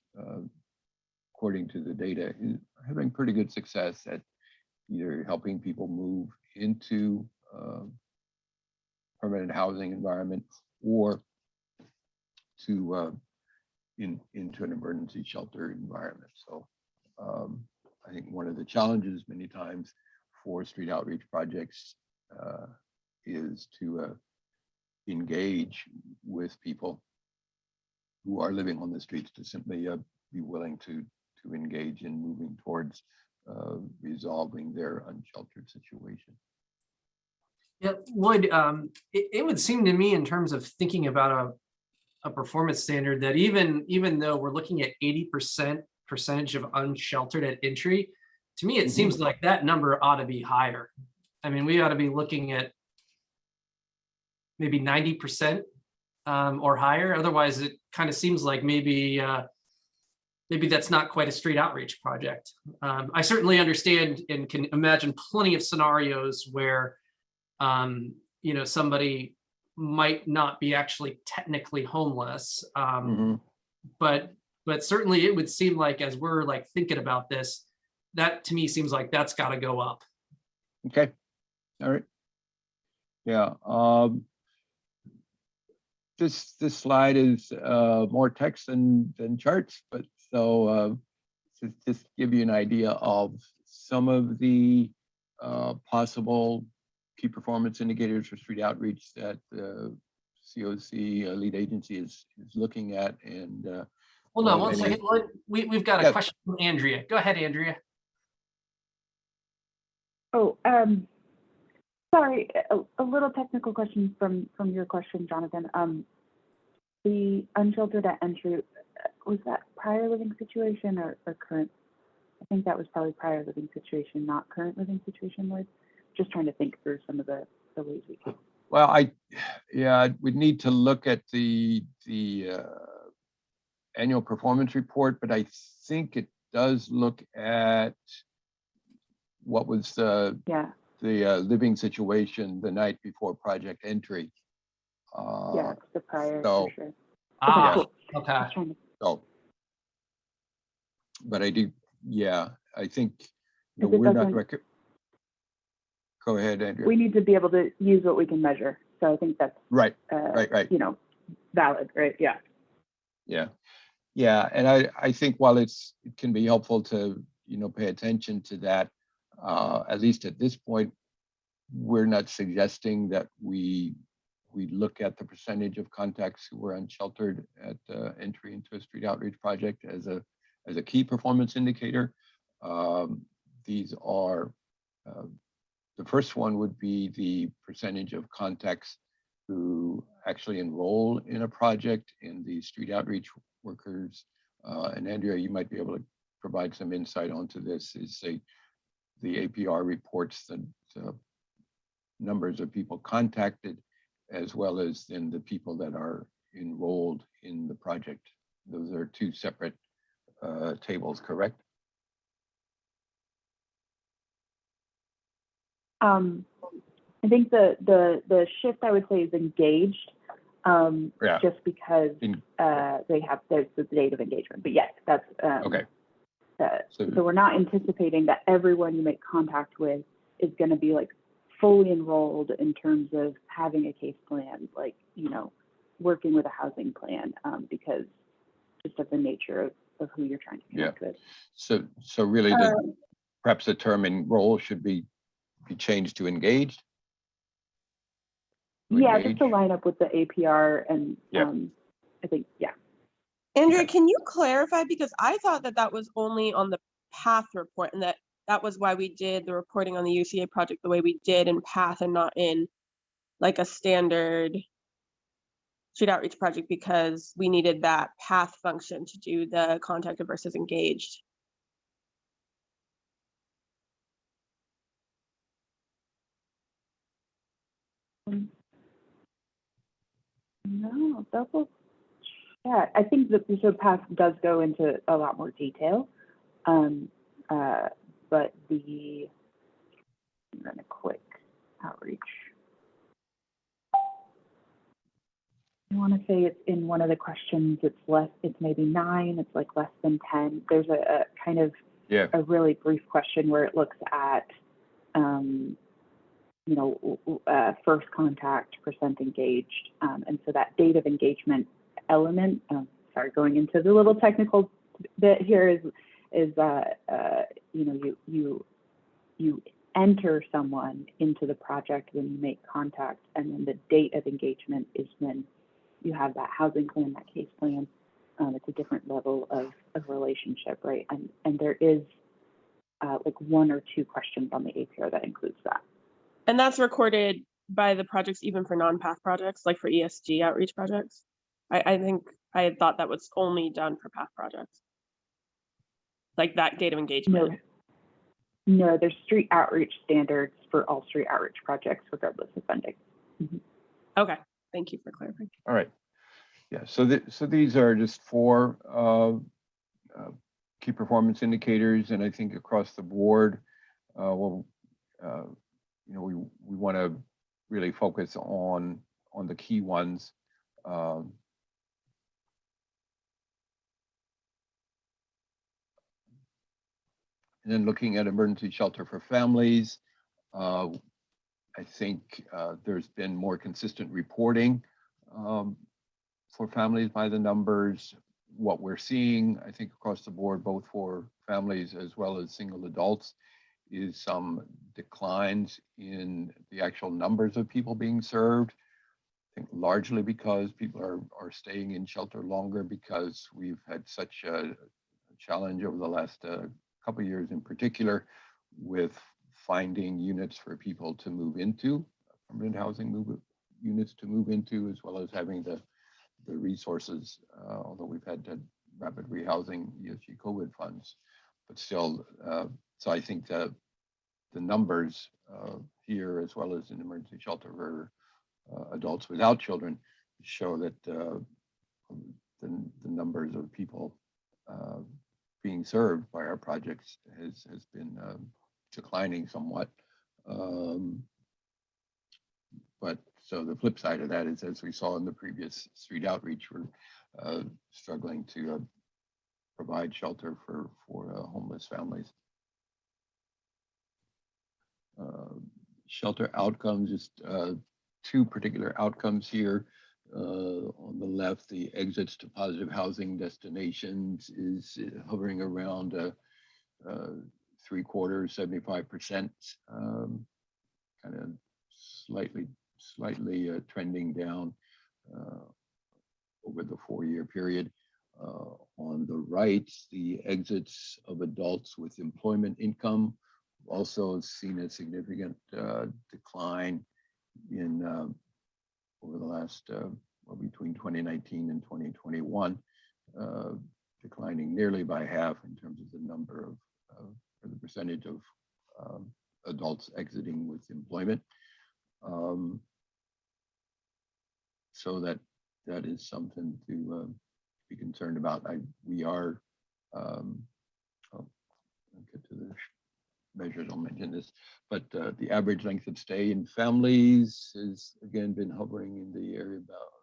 according to the data, is having pretty good success at either helping people move into permanent housing environment or to into an emergency shelter environment. So I think one of the challenges many times for street outreach projects is to engage with people who are living on the streets, to simply be willing to engage in moving towards resolving their unsheltered situation. Yeah, Lloyd, it would seem to me in terms of thinking about a performance standard that even though we're looking at 80% of unsheltered at entry, to me, it seems like that number ought to be higher. I mean, we ought to be looking at maybe 90% or higher. Otherwise, it kind of seems like maybe that's not quite a street outreach project. I certainly understand and can imagine plenty of scenarios where somebody might not be actually technically homeless, but certainly it would seem like, as we're like thinking about this, that to me seems like that's got to go up. Okay, all right. Yeah, this slide is more text than charts, but so to just give you an idea of some of the possible key performance indicators for street outreach that COC lead agency is looking at. And Hold on one second, Lloyd. We've got a question from Andrea. Go ahead, Andrea. Oh, sorry, a little technical question from your question, Jonathan. The unsheltered at entry, was that prior living situation or current? I think that was probably prior living situation, not current living situation, Lloyd. Just trying to think through some of the ways we can. Well, we'd need to look at the annual performance report, but I think it does look at what was the living situation the night before project entry. Yeah, it's the prior, so, for sure. Cool. Okay. So, but I do, I think we're not Go ahead, Andrew. We need to be able to use what we can measure. So I think that's right. Valid, right? Yeah. Yeah. And I think while it can be helpful to, pay attention to that, at least at this point, we're not suggesting that we look at the percentage of contacts who were unsheltered at entry into a street outreach project as a key performance indicator. These are the first one would be the percentage of contacts who actually enroll in a project, and the street outreach workers. And Andrea, you might be able to provide some insight onto this. Is the APR reports the numbers of people contacted, as well as then the people that are enrolled in the project. Those are two separate tables, correct? I think the shift I would say is engaged, just because they have the date of engagement. But yes, that's okay. So we're not anticipating that everyone you make contact with is going to be like fully enrolled in terms of having a case plan, like working with a housing plan, because just of the nature of who you're trying to connect with. So really, perhaps the term enroll should be changed to engaged? Just to line up with the APR and I think, Andrea, can you clarify? Because I thought that was only on the PATH report, and that was why we did the reporting on the UCA project the way we did in PATH and not in like a standard street outreach project, because we needed that PATH function to do the contacted versus engaged. No, double check. I think that the PATH does go into a lot more detail, but I'm gonna quick outreach I want to say it's in one of the questions, it's maybe 9, it's like less than 10. There's a kind of Yeah. a really brief question where it looks at, first contact, percent engaged. And so that date of engagement element, sorry, going into the little technical bit here is you enter someone into the project when you make contact, and then the date of engagement is when you have that housing plan, that case plan. It's a different level of relationship, right? And there is like 1 or 2 questions on the APR that includes that. And that's recorded by the projects, even for non-path projects, like for ESG outreach projects. I think I had thought that was only done for path projects. Like that date of engagement. No, there's street outreach standards for all street outreach projects, regardless of funding. Mm-hmm. Okay, thank you for clarifying. All right. Yeah, so these are just 4 key performance indicators, and I think across the board, we want to really focus on the key ones. And then looking at emergency shelter for families, I think there's been more consistent reporting for families by the numbers. What we're seeing, I think, across the board, both for families as well as single adults, is some declines in the actual numbers of people being served. I think largely because people are staying in shelter longer, because we've had such a challenge over the last couple of years in particular with finding units for people to move into, permanent housing units to move into, as well as having the resources, although we've had rapid rehousing ESG COVID funds, but still, so I think that the numbers here, as well as in emergency shelter for adults without children, show that the numbers of people being served by our projects has been declining somewhat. But so the flip side of that is, as we saw in the previous street outreach, we're struggling to provide shelter for homeless families. Shelter outcomes, just 2 particular outcomes here. On the left, the exits to positive housing destinations is hovering around 3/4, 75%, kind of slightly trending down over the 4-year period. On the right, the exits of adults with employment income also seen a significant decline in over the last between 2019 and 2021, declining nearly by half in terms of the number of or the percentage of adults exiting with employment. So that is something to be concerned about. We are, I'll get to the measures, I'll mention this, but the average length of stay in families has again been hovering in the area about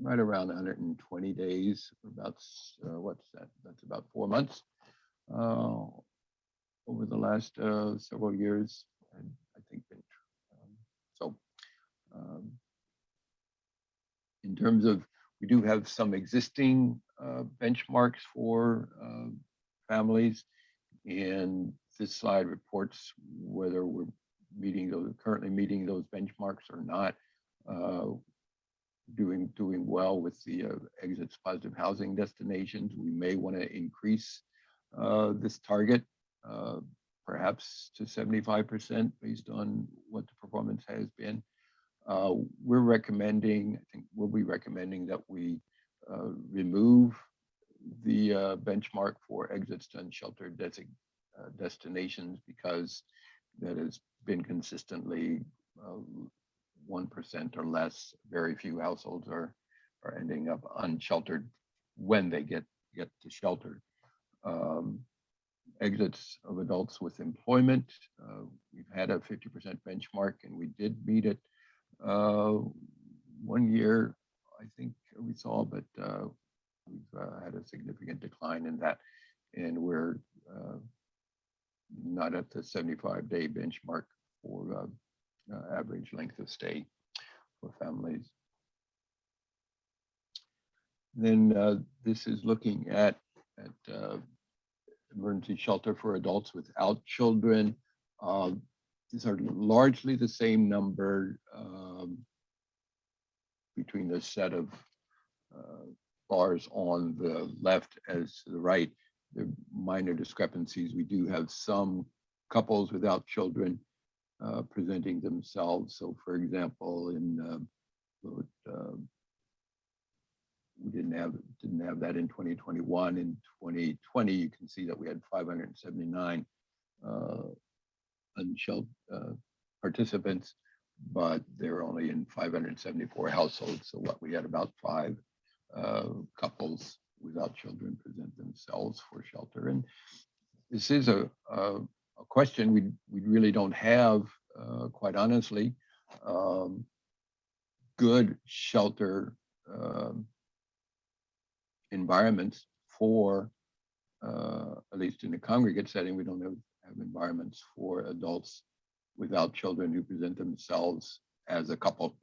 right around 120 days, about what's that? That's about 4 months over the last several years, and I think so. In terms of, we do have some existing benchmarks for families, and this slide reports whether we're currently meeting those benchmarks or not. Doing well with the exits positive housing destinations. We may want to increase this target, perhaps to 75% based on what the performance has been. We're recommending, I think we'll be recommending that we remove the benchmark for exits to unsheltered destinations, because that has been consistently 1% or less. Very few households are ending up unsheltered when they get to shelter. Exits of adults with employment, we've had a 50% benchmark, and we did meet it 1 year. I think we saw, but we've had a significant decline in that. And we're not at the 75-day benchmark for average length of stay for families. Then this is looking at emergency shelter for adults without children. These are largely the same number between the set of bars on the left as the right. There are minor discrepancies. We do have some couples without children presenting themselves. So for example, in we didn't have that in 2021. In 2020, you can see that we had 579 unsheltered participants, but they're only in 574 households. So what we had about 5 couples without children present themselves for shelter. And this is a question we really don't have, quite honestly, good shelter environments for, at least in the congregate setting, we don't have environments for adults without children who present themselves as a couple.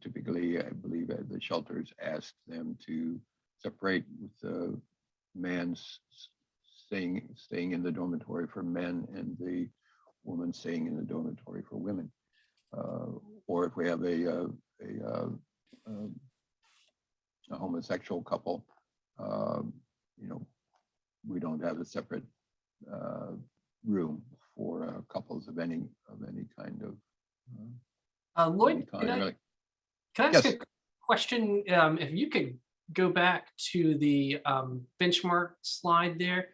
Typically, I believe the shelters ask them to separate, with the man staying in the dormitory for men and the woman staying in the dormitory for women. Or if we have a homosexual couple, we don't have a separate room for couples of any kind of. Lloyd, Really. can I ask Yes. a question? If you could go back to the benchmark slide there.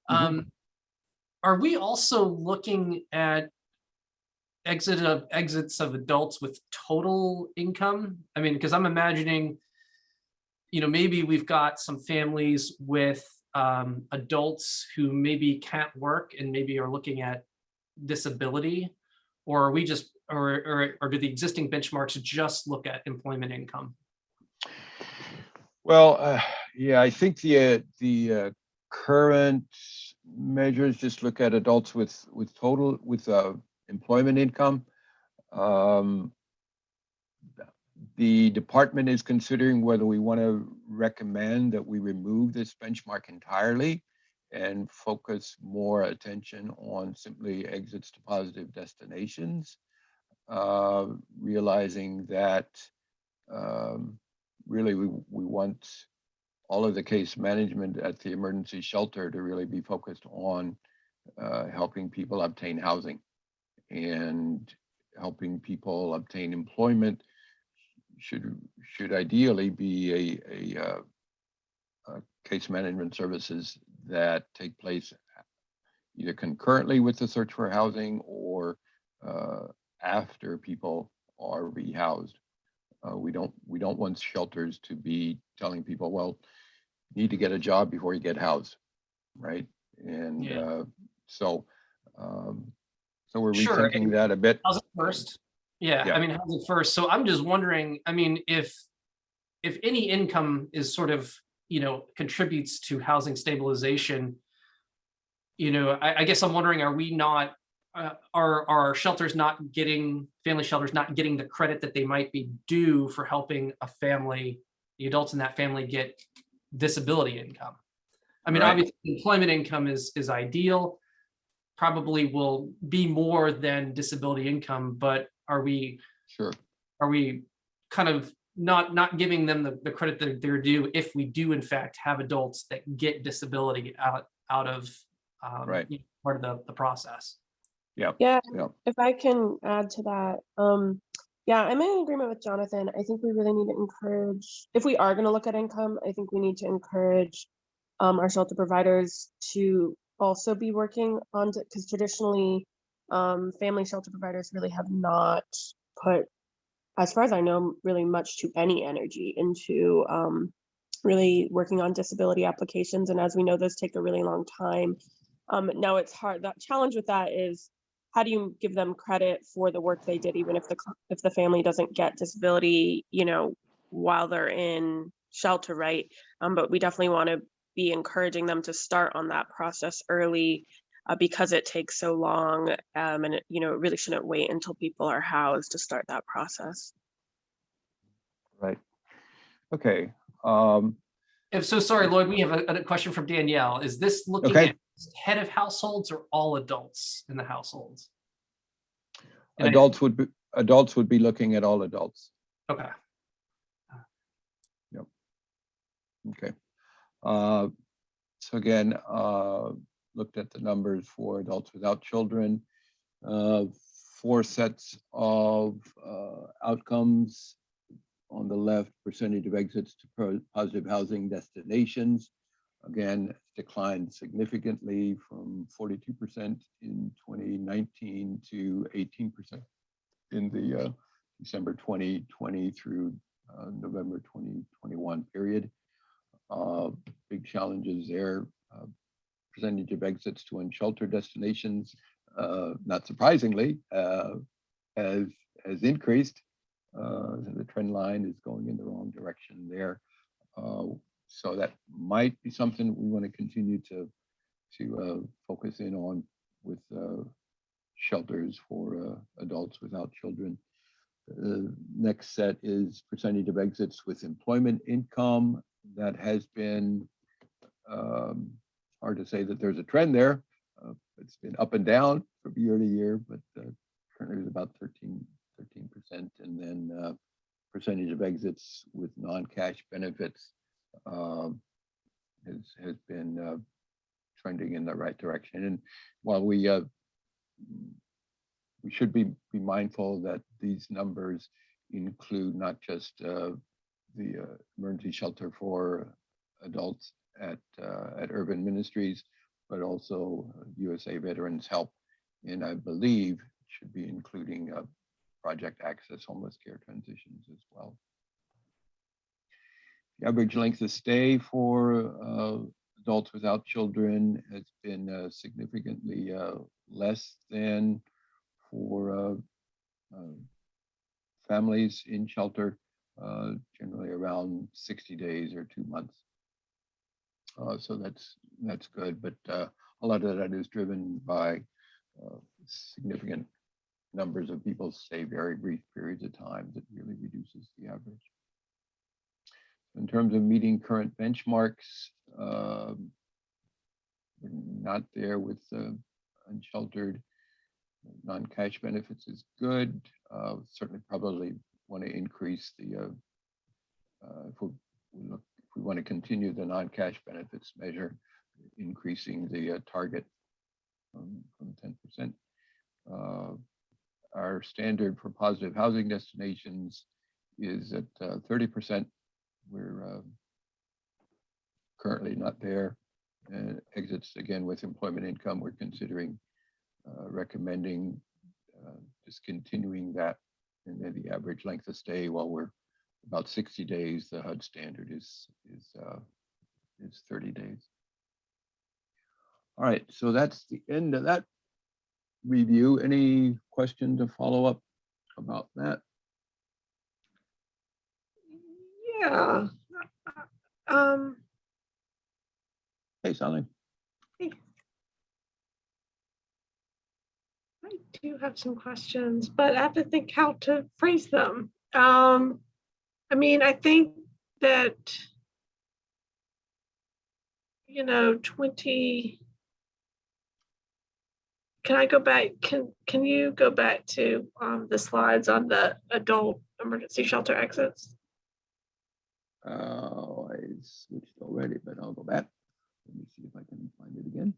Are we also looking at exits of adults with total income? I mean, because I'm imagining, maybe we've got some families with adults who maybe can't work and maybe are looking at disability, or are we just, or do the existing benchmarks just look at employment income? Well, yeah, I think the current measures just look at adults with total employment income. The department is considering whether we want to recommend that we remove this benchmark entirely and focus more attention on simply exits to positive destinations, realizing that really we want all of the case management at the emergency shelter to really be focused on helping people obtain housing and helping people obtain employment. Should ideally be a case management services that take place either concurrently with the search for housing or after people are rehoused. We don't want shelters to be telling people, well, you need to get a job before you get housed, right? And so we're Sure. rethinking that a bit. Housing first. Yeah, I mean, housing first. So I'm just wondering, I mean, if any income is sort of, contributes to housing stabilization, I guess I'm wondering, are we not, are shelters not getting, family shelters not getting the credit that they might be due for helping a family, the adults in that family get disability income? I mean, Right. Obviously employment income is ideal, probably will be more than disability income, but are we kind of not giving them the credit that they're due if we do in fact have adults that get disability out of part of the process? Yeah, if I can add to that, yeah, I'm in agreement with Jonathan. I think we really need to encourage, if we are going to look at income, I think we need to encourage our shelter providers to also be working on, because traditionally family shelter providers really have not put, as far as I know, really much to any energy into really working on disability applications. And as we know, those take a really long time. Now it's hard. That challenge with that is, how do you give them credit for the work they did, even if the family doesn't get disability, while they're in shelter, right? But we definitely want to be encouraging them to start on that process early because it takes so long, and it, you know, it really shouldn't wait until people are housed to start that process. Right. Okay. If so, sorry, Lloyd, we have a question from Danielle. Is this looking Okay. at head of households or all adults in the households? And Adults would be looking at all adults. okay. Okay. So again, looked at the numbers for adults without children. 4 sets of outcomes. On the left, percentage of exits to positive housing destinations. Again, declined significantly from 42% in 2019 to 18% in the December 2020 through November 2021 period. Big challenges there. Percentage of exits to unsheltered destinations, not surprisingly, has increased. The trend line is going in the wrong direction there. So that might be something we want to continue to focus in on with shelters for adults without children. Next set is percentage of exits with employment income. That has been hard to say that there's a trend there. It's been up and down from year to year, but currently it's about 13%. And then percentage of exits with non-cash benefits has been trending in the right direction. And while we should be mindful that these numbers include not just the emergency shelter for adults at Urban Ministries, but also USA Veterans Help, and I believe should be including Project Access homeless care transitions as well. The average length of stay for adults without children has been significantly less than for families in shelter, generally around 60 days or 2 months. So that's good, but a lot of that is driven by significant numbers of people stay very brief periods of time that really reduces the average. In terms of meeting current benchmarks, we're not there with unsheltered. Non-cash benefits is good. Certainly probably want to increase the, if we want to continue the non-cash benefits measure, increasing the target from 10%. Our standard for positive housing destinations is at 30%. We're currently not there. Exits again with employment income, we're considering recommending discontinuing that, and then the average length of stay, while we're about 60 days, the HUD standard is 30 days. All right, so that's the end of that review. Any questions or follow up about that? Yeah. Hey, Sally. I do have some questions, but I have to think how to phrase them. I mean, I think that, you know, can I go back? Can you go back to the slides on the adult emergency shelter exits? I switched already, but I'll go back. Let me see if I can find it again.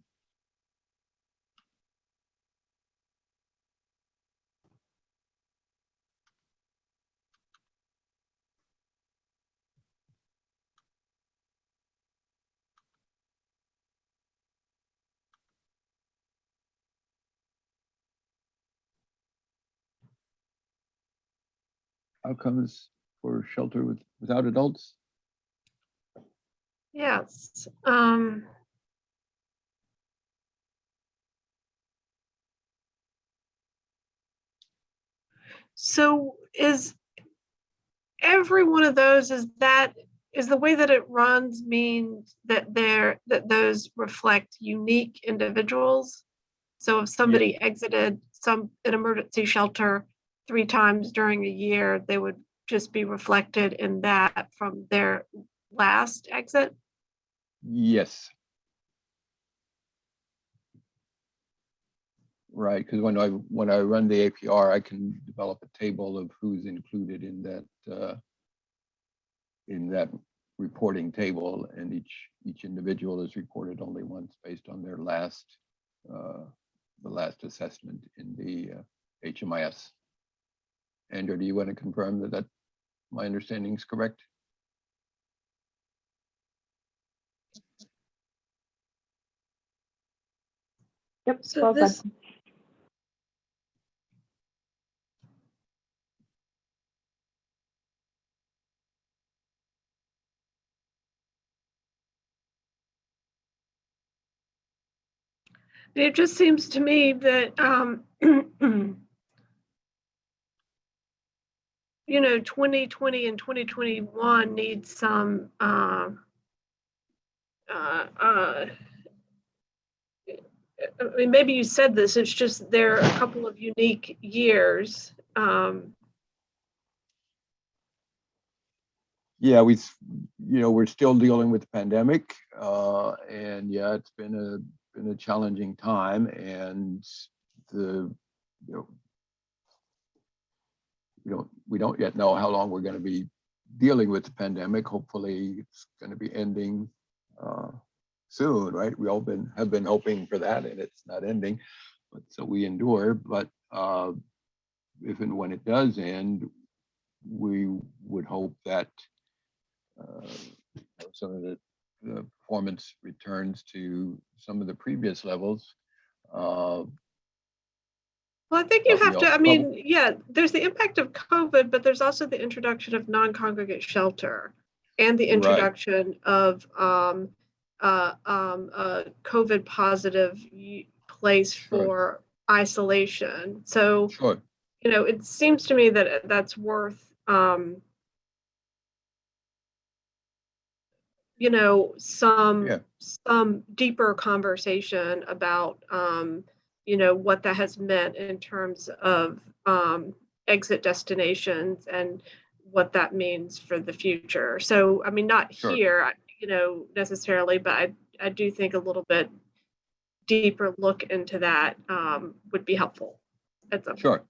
Outcomes for shelter without adults. Yes. So is every one of those, is the way that it runs means that those reflect unique individuals? So if somebody exited an emergency shelter 3 times during a year, they would just be reflected in that from their last exit? Yes. Right, because when I run the APR, I can develop a table of who's included in that reporting table, and each individual is reported only once based on their last the last assessment in the HMIS. Andrew, do you want to confirm that my understanding is correct? Yep, So well this, said. it just seems to me that, you know, 2020 and 2021 need some, I mean, maybe you said this, it's just there are a couple of unique years. Yeah, we're still dealing with the pandemic, and yeah, it's been a challenging time, and we don't yet know how long we're going to be dealing with the pandemic. Hopefully, it's going to be ending soon, right? We all have been hoping for that, and it's not ending, but so we endure. But if and when it does end, we would hope that some of the performance returns to some of the previous levels. Well, I think you But we have to, all- I mean, yeah, there's the impact of COVID, but there's also the introduction of non-congregate shelter and the Right. introduction of a COVID positive place for isolation. So, Sure. you know, it seems to me that that's worth, you know, Yeah. some deeper conversation about, you know, what that has meant in terms of exit destinations and what that means for the future. So, I mean, not Sure. here, you know, necessarily, but I do think a little bit deeper look into that would be helpful at some point. Sure.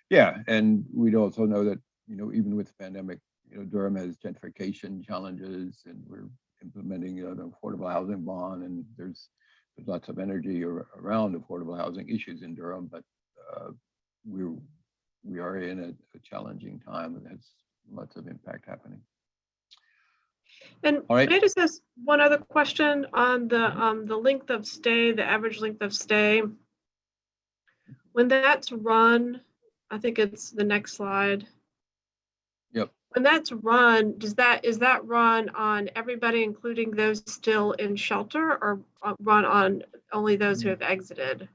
Yeah, and we'd also know that, even with the pandemic, Durham has gentrification challenges, and we're implementing an affordable housing bond, and there's lots of energy around affordable housing issues in Durham, but we are in a challenging time that has lots of impact happening. And All right. may I just ask one other question on the length of stay, the average length of stay? When that's run, I think it's the next slide. Yep. When that's run, is that run on everybody, including those still in shelter, or run on only those who have exited?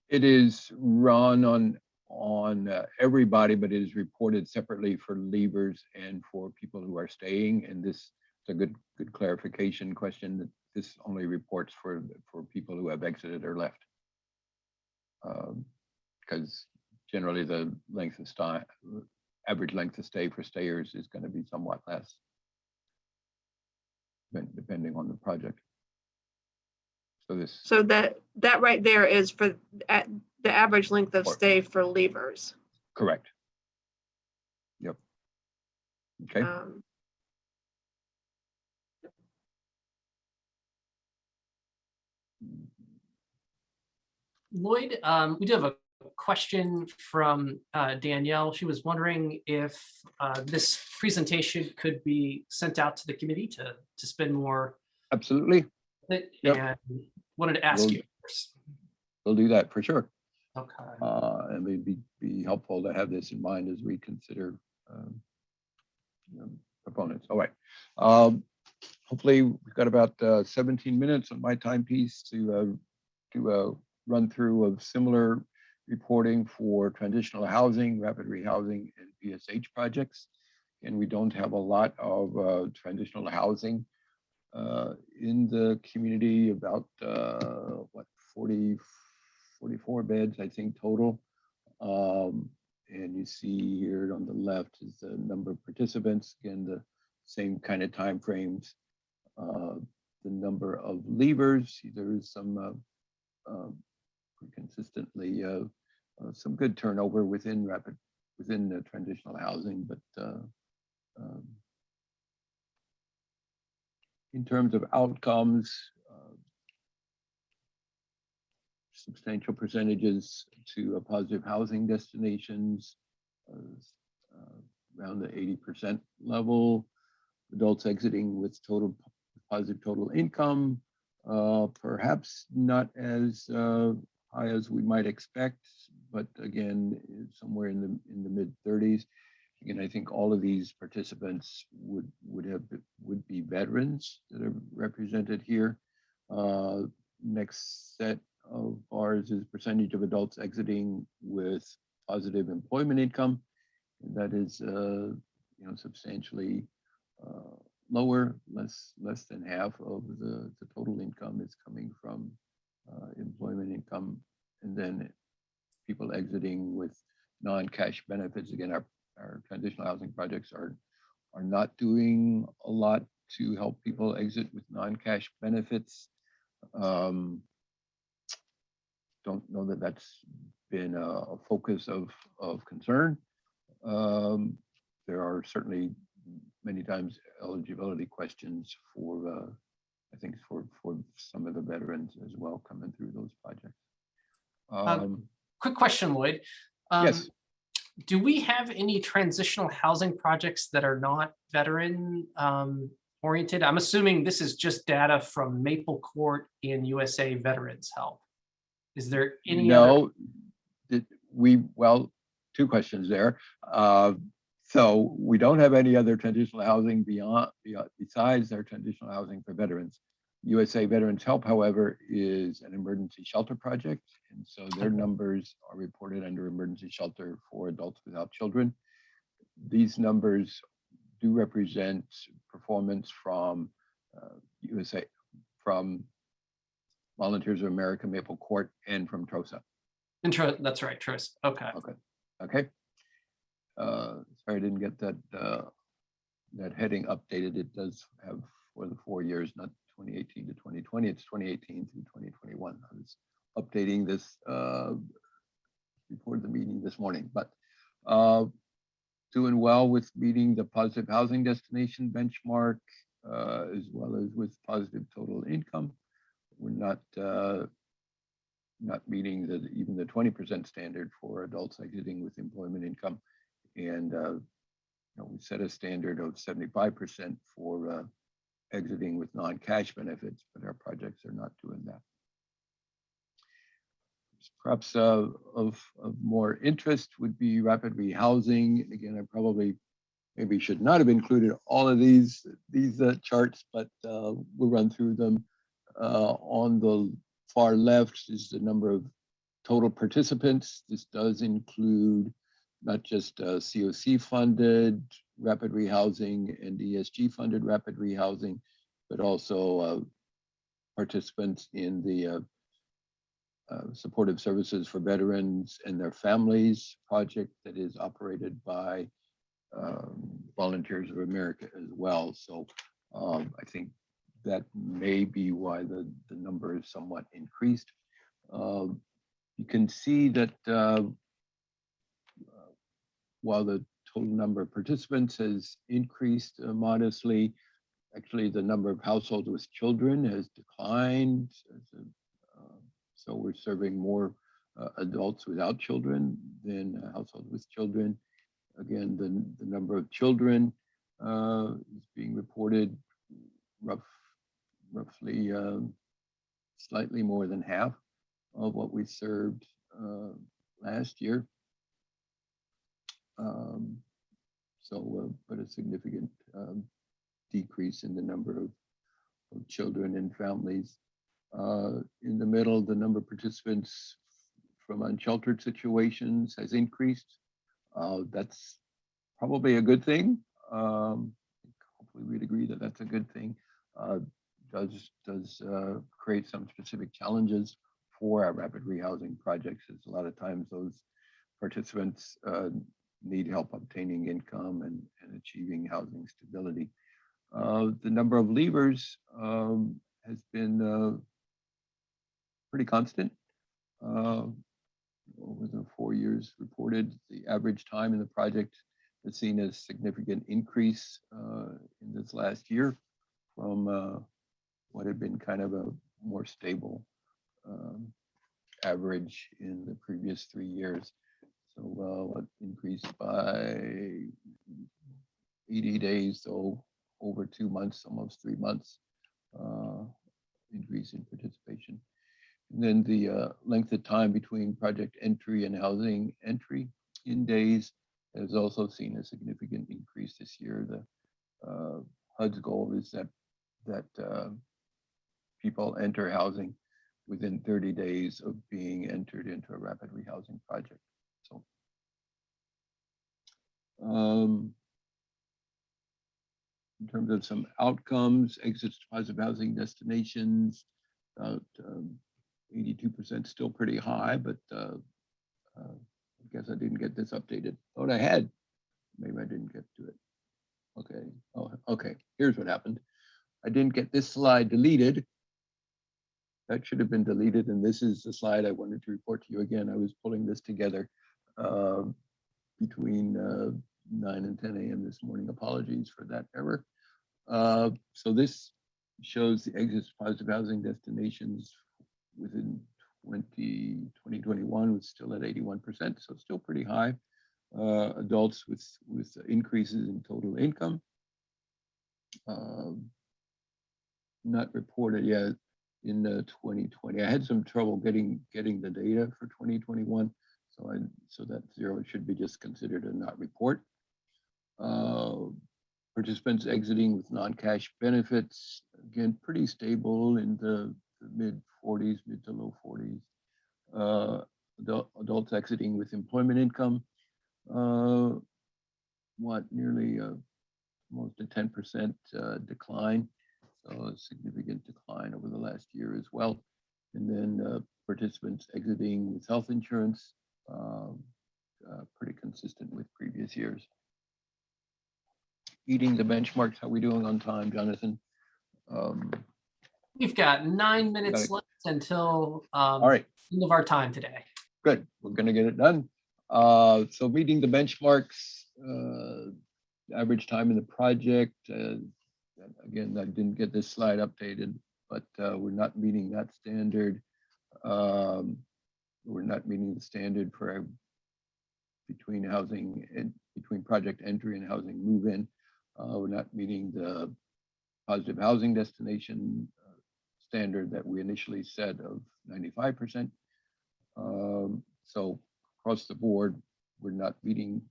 It is run on everybody, but it is reported separately for leavers and for people who are staying. And this is a good clarification question, that this only reports for people who have exited or left. Because generally the average length of stay for stayers is going to be somewhat less, depending on the project. So that right there is for the average length of stay for leavers. Correct. Yep. Okay. Lloyd, we do have a question from Danielle. She was wondering if this presentation could be sent out to the committee to spend more. Absolutely. Yep. Yep. And wanted to ask you. We'll do that for sure. Okay. And it'd be helpful to have this in mind as we consider proponents. All right. Hopefully we've got about 17 minutes on my timepiece to run through of similar reporting for transitional housing, rapid rehousing, and PSH projects. and we don't have a lot of transitional housing in the community, about what, 44 beds, I think, total. And you see here on the left is the number of participants, again, the same kind of timeframes. The number of leavers, there is some consistently some good turnover within the transitional housing, but in terms of outcomes, substantial percentages to positive housing destinations, around the 80% level. Adults exiting with positive total income, perhaps not as high as we might expect, but again, somewhere in the mid 30s. Again, I think all of these participants would be veterans that are represented here. Next set of bars is percentage of adults exiting with positive employment income, and that is substantially lower, less than half of the total income is coming from employment income, and then people exiting with non-cash benefits. Again, our transitional housing projects are not doing a lot to help people exit with non-cash benefits. Don't know that that's been a focus of concern. There are certainly many times eligibility questions for I think for some of the veterans as well coming through those projects. Quick question, Lloyd. Yes. Do we have any transitional housing projects that are not veteran oriented? I'm assuming this is just data from Maple Court and USA Veterans Help. Is there any other? No, well, two questions there. So we don't have any other transitional housing besides our transitional housing for veterans. USA Veterans Help, however, is an emergency shelter project, and so their numbers are reported under emergency shelter for adults without children. These numbers do represent performance from from Volunteers of America, Maple Court, and from TROSA. That's right, TROSA. Okay. Okay. Sorry, I didn't get that that heading updated. It does have for the 4 years, not 2018 to 2020. It's 2018 through 2021. I was updating this before the meeting this morning, but doing well with meeting the positive housing destination benchmark, as well as with positive total income. We're not meeting even the 20% standard for adults exiting with employment income, and we set a standard of 75% for exiting with non-cash benefits, but our projects are not doing that. Perhaps of more interest would be rapid rehousing. Again, I probably maybe should not have included all of these charts, but we'll run through them. On the far left is the number of total participants. This does include not just COC funded rapid rehousing and ESG funded rapid rehousing, but also participants in the supportive services for veterans and their families project that is operated by Volunteers of America as well. So I think that may be why the number is somewhat increased. You can see that while the total number of participants has increased modestly, actually the number of households with children has declined. So we're serving more adults without children than households with children. Again, the number of children is being reported roughly slightly more than half of what we served last year. But a significant decrease in the number of children and families. In the middle, the number of participants from unsheltered situations has increased. That's probably a good thing. Hopefully we'd agree that that's a good thing. Does create some specific challenges for our rapid rehousing projects. As a lot of times those participants need help obtaining income and achieving housing stability. The number of leavers has been pretty constant. Over the 4 years reported, the average time in the project has seen a significant increase in this last year from what had been kind of a more stable average in the previous 3 years. So it increased by 80 days, so over 2 months, almost 3 months increase in participation. And then the length of time between project entry and housing entry in days has also seen a significant increase this year. The HUD's goal is that people enter housing within 30 days of being entered into a rapid rehousing project. So in terms of some outcomes, exits to positive housing destinations, about 82%, still pretty high, but I guess I didn't get this updated. Thought I had, maybe I didn't get to it. Okay, oh, okay, here's what happened. I didn't get this slide deleted. That should have been deleted, and this is the slide I wanted to report to you again. I was pulling this together between 9 and 10 a.m. this morning. Apologies for that error. So this shows the exits to positive housing destinations within 2021 was still at 81%, so still pretty high. Adults with increases in total income. Not reported yet in 2020. I had some trouble getting the data for 2021, so that zero should be just considered a not report. Participants exiting with non-cash benefits, again, pretty stable in the mid 40s, mid to low 40s. Adults exiting with employment income, nearly almost a 10% decline, so a significant decline over the last year as well. And then participants exiting with health insurance, pretty consistent with previous years. Eating the benchmarks, how are we doing on time, Jonathan? We've got 9 minutes left until all right, end of our time today. Good, we're gonna get it done. So meeting the benchmarks, average time in the project, again, I didn't get this slide updated, but we're not meeting that standard. We're not meeting the standard for between housing and between project entry and housing move-in. We're not meeting the positive housing destination standard that we initially said of 95%. So across the board, we're not meeting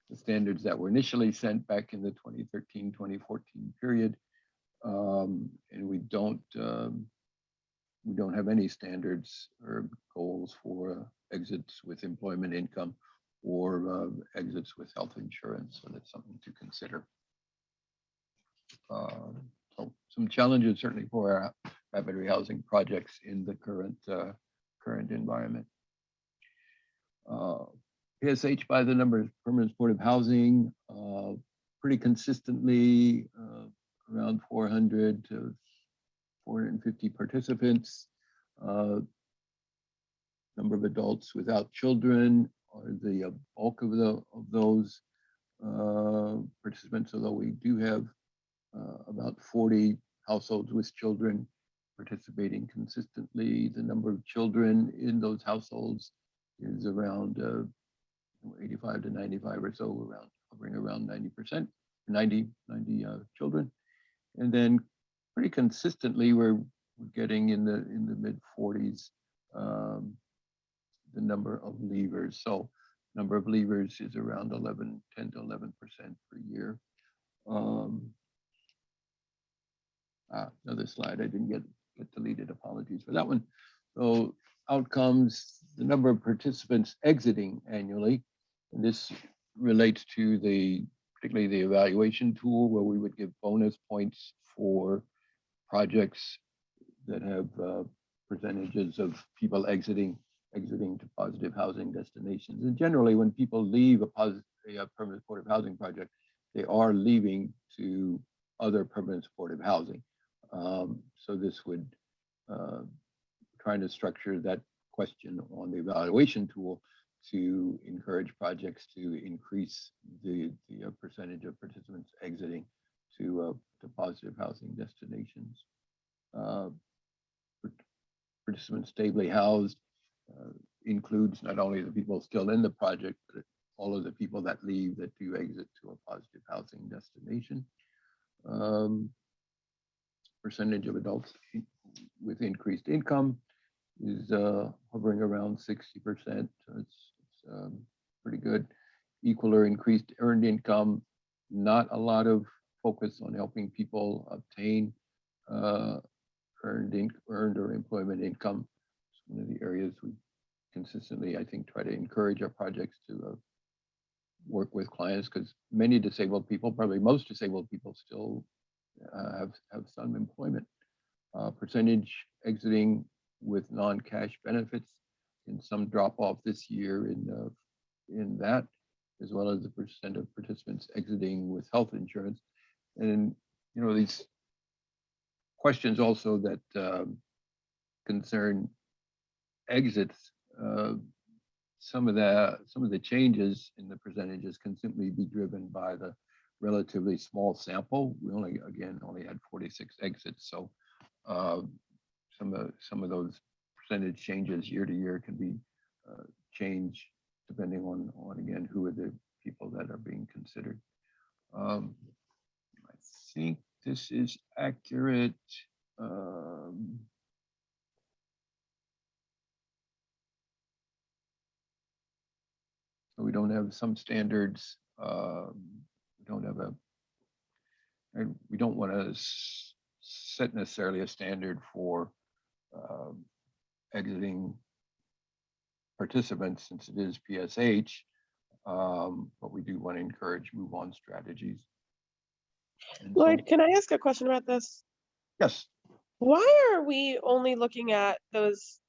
the standards that were initially sent back in the 2013-2014 period. And we don't have any standards or goals for exits with employment income or exits with health insurance. So that's something to consider. So some challenges certainly for our rapid rehousing projects in the current environment. PSH by the number of permanent supportive housing, pretty consistently around 400 to 450 participants. Number of adults without children are the bulk of those participants, although we do have about 40 households with children participating consistently. The number of children in those households is around 85 to 95 or so, hovering around 90%, 90 children. And then pretty consistently, we're getting in the mid 40s, the number of leavers. So number of leavers is around 10 to 11% per year. Another slide I didn't get deleted, apologies for that one. So outcomes, the number of participants exiting annually, and this relates to the particularly the evaluation tool, where we would give bonus points for projects that have percentages of people exiting to positive housing destinations. And generally, when people leave a permanent supportive housing project, they are leaving to other permanent supportive housing. So this would trying to structure that question on the evaluation tool to encourage projects to increase the percentage of participants exiting to positive housing destinations. Participants stably housed includes not only the people still in the project, but all of the people that leave that do exit to a positive housing destination. Percentage of adults with increased income is hovering around 60%. So it's pretty good. Equal or increased earned income, not a lot of focus on helping people obtain earned or employment income. It's one of the areas we consistently, I think, try to encourage our projects to work with clients, because many disabled people, probably most disabled people, still have some employment. Percentage exiting with non-cash benefits, and some drop off this year in that, as well as the percent of participants exiting with health insurance. And these questions also that concern exits. Some of the changes in the percentages can simply be driven by the relatively small sample. We only had 46 exits, so some of those percentage changes year to year can be changed depending on again who are the people that are being considered. I think this is accurate. So we don't have some standards. We don't want to set necessarily a standard for exiting participants, since it is PSH, but we do want to encourage move-on strategies. And Lloyd, can I ask a question about this? Yes. Why are we only looking at those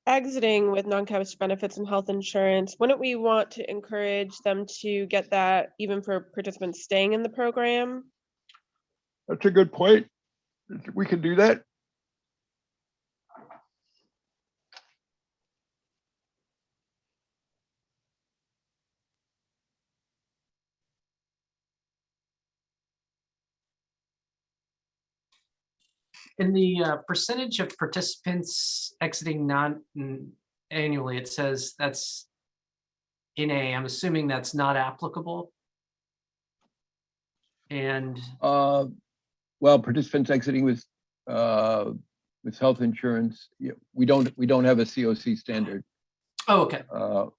exiting with non-cash benefits and health insurance? Wouldn't we want to encourage them to get that even for participants staying in the program? That's a good point. We can do that. In the percentage of participants exiting annually, it says that's in A. I'm assuming that's not applicable. And well, participants exiting with health insurance, we don't have a COC standard. oh, okay.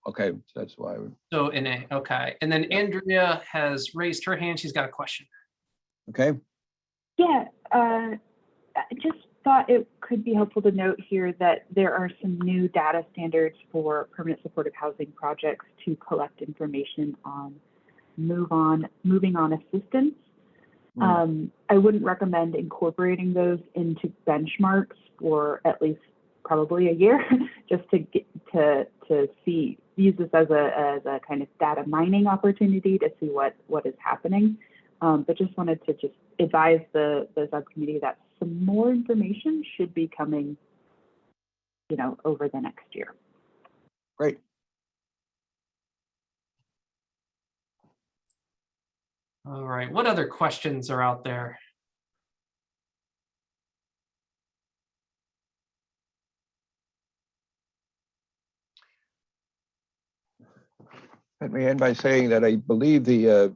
Okay, so that's why. So in A, okay. And then Andrea has raised her hand. She's got a question. Okay. Yeah, I just thought it could be helpful to note here that there are some new data standards for permanent supportive housing projects to collect information on moving on assistance. I wouldn't recommend incorporating those into benchmarks for at least probably a year, just to get use this as a kind of data mining opportunity to see what is happening. But just wanted to just advise the subcommittee that some more information should be coming, over the next year. Great. All right. What other questions are out there? Let me end by saying that I believe the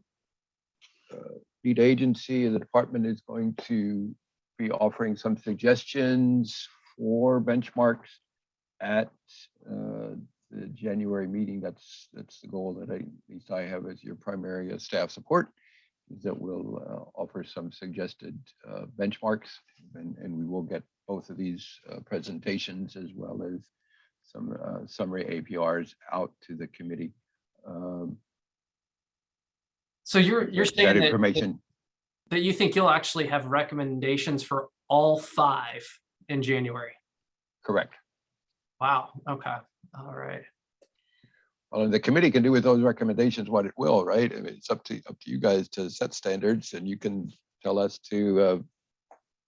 lead agency and the department is going to be offering some suggestions for benchmarks at the January meeting. That's the goal that at least I have as your primary staff support, is that we'll offer some suggested benchmarks, and we will get both of these presentations as well as some summary APRs out to the committee. So you're that saying that, information. that you think you'll actually have recommendations for all 5 in January? Correct. Wow, okay, all right. Well, and the committee can do with those recommendations what it will, right? I mean, it's up to you guys to set standards, and you can tell us to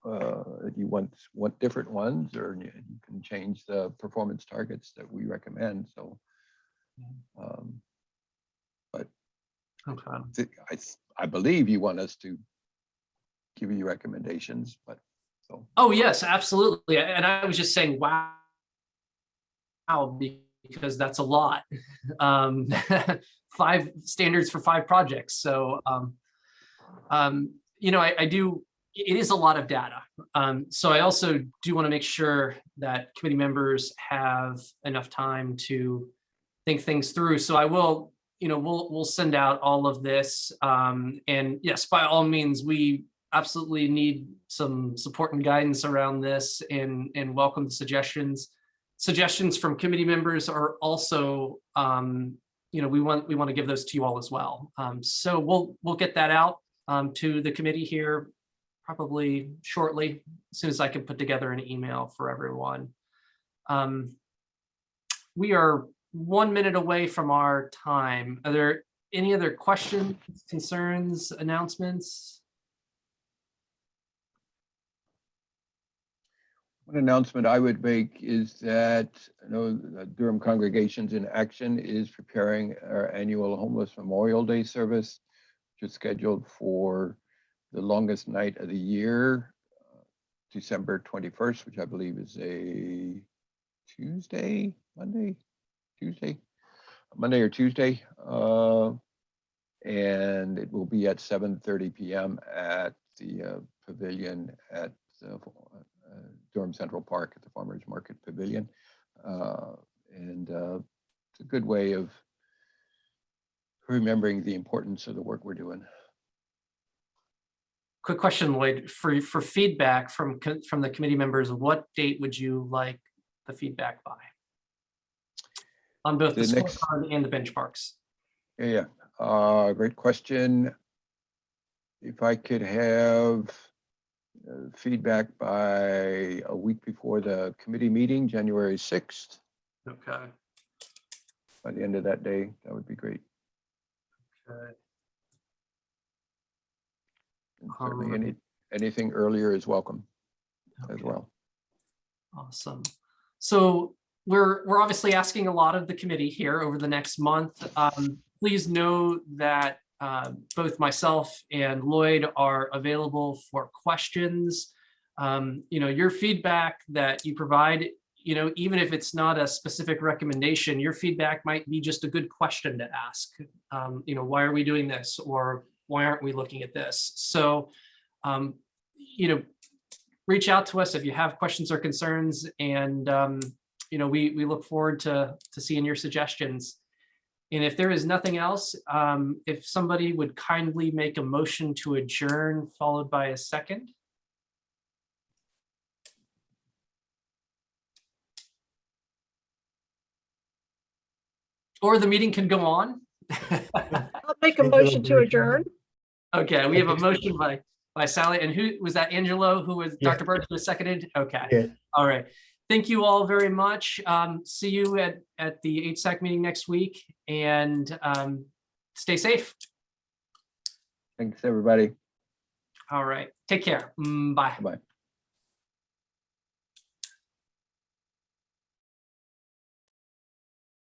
if you want different ones, or you can change the performance targets that we recommend. So, but Okay. I believe you want us to give you recommendations, but so. Oh, yes, absolutely. And I was just saying, wow, because that's a lot. 5 standards for 5 projects. So, you know, I do, it is a lot of data. So I also do want to make sure that committee members have enough time to think things through. So I will, you know, we'll send out all of this. And yes, by all means, we absolutely need some support and guidance around this, and welcome the suggestions. Suggestions from committee members are also, you know, we want to give those to you all as well. So we'll get that out to the committee here probably shortly, as soon as I can put together an email for everyone. We are 1 minute away from our time. Are there any other questions, concerns, announcements? One announcement I would make is that I know Durham Congregations in Action is preparing our annual Homeless Memorial Day service, which is scheduled for the longest night of the year, December 21st, which I believe is a Tuesday, Monday or Tuesday. And it will be at 7:30 p.m. at the pavilion at Durham Central Park at the Farmers Market Pavilion. And it's a good way of remembering the importance of the work we're doing. Quick question, Lloyd, for feedback from the committee members, what date would you like the feedback by? On both the scorecard and the benchmarks. Yeah, great question. If I could have feedback by a week before the committee meeting, January 6th. Okay. By the end of that day, that would be great. Okay. And certainly anything earlier is welcome as well. Awesome. So we're obviously asking a lot of the committee here over the next month. Please know that both myself and Lloyd are available for questions. You know, your feedback that you provide, you know, even if it's not a specific recommendation, your feedback might be just a good question to ask. You know, why are we doing this? Or why aren't we looking at this? So, you know, reach out to us if you have questions or concerns. And, you know, we look forward to seeing your suggestions. And if there is nothing else, if somebody would kindly make a motion to adjourn, followed by a second. Or the meeting can go on. I'll make a motion to adjourn. Okay, we have a motion by Sally, and who was that? Angelo, who was Yeah. Dr. Birch was seconded? Okay. Yeah. All right. Thank you all very much. See you at the HSAC meeting next week, and stay safe. Thanks, everybody. All right. Take care. Bye. Bye.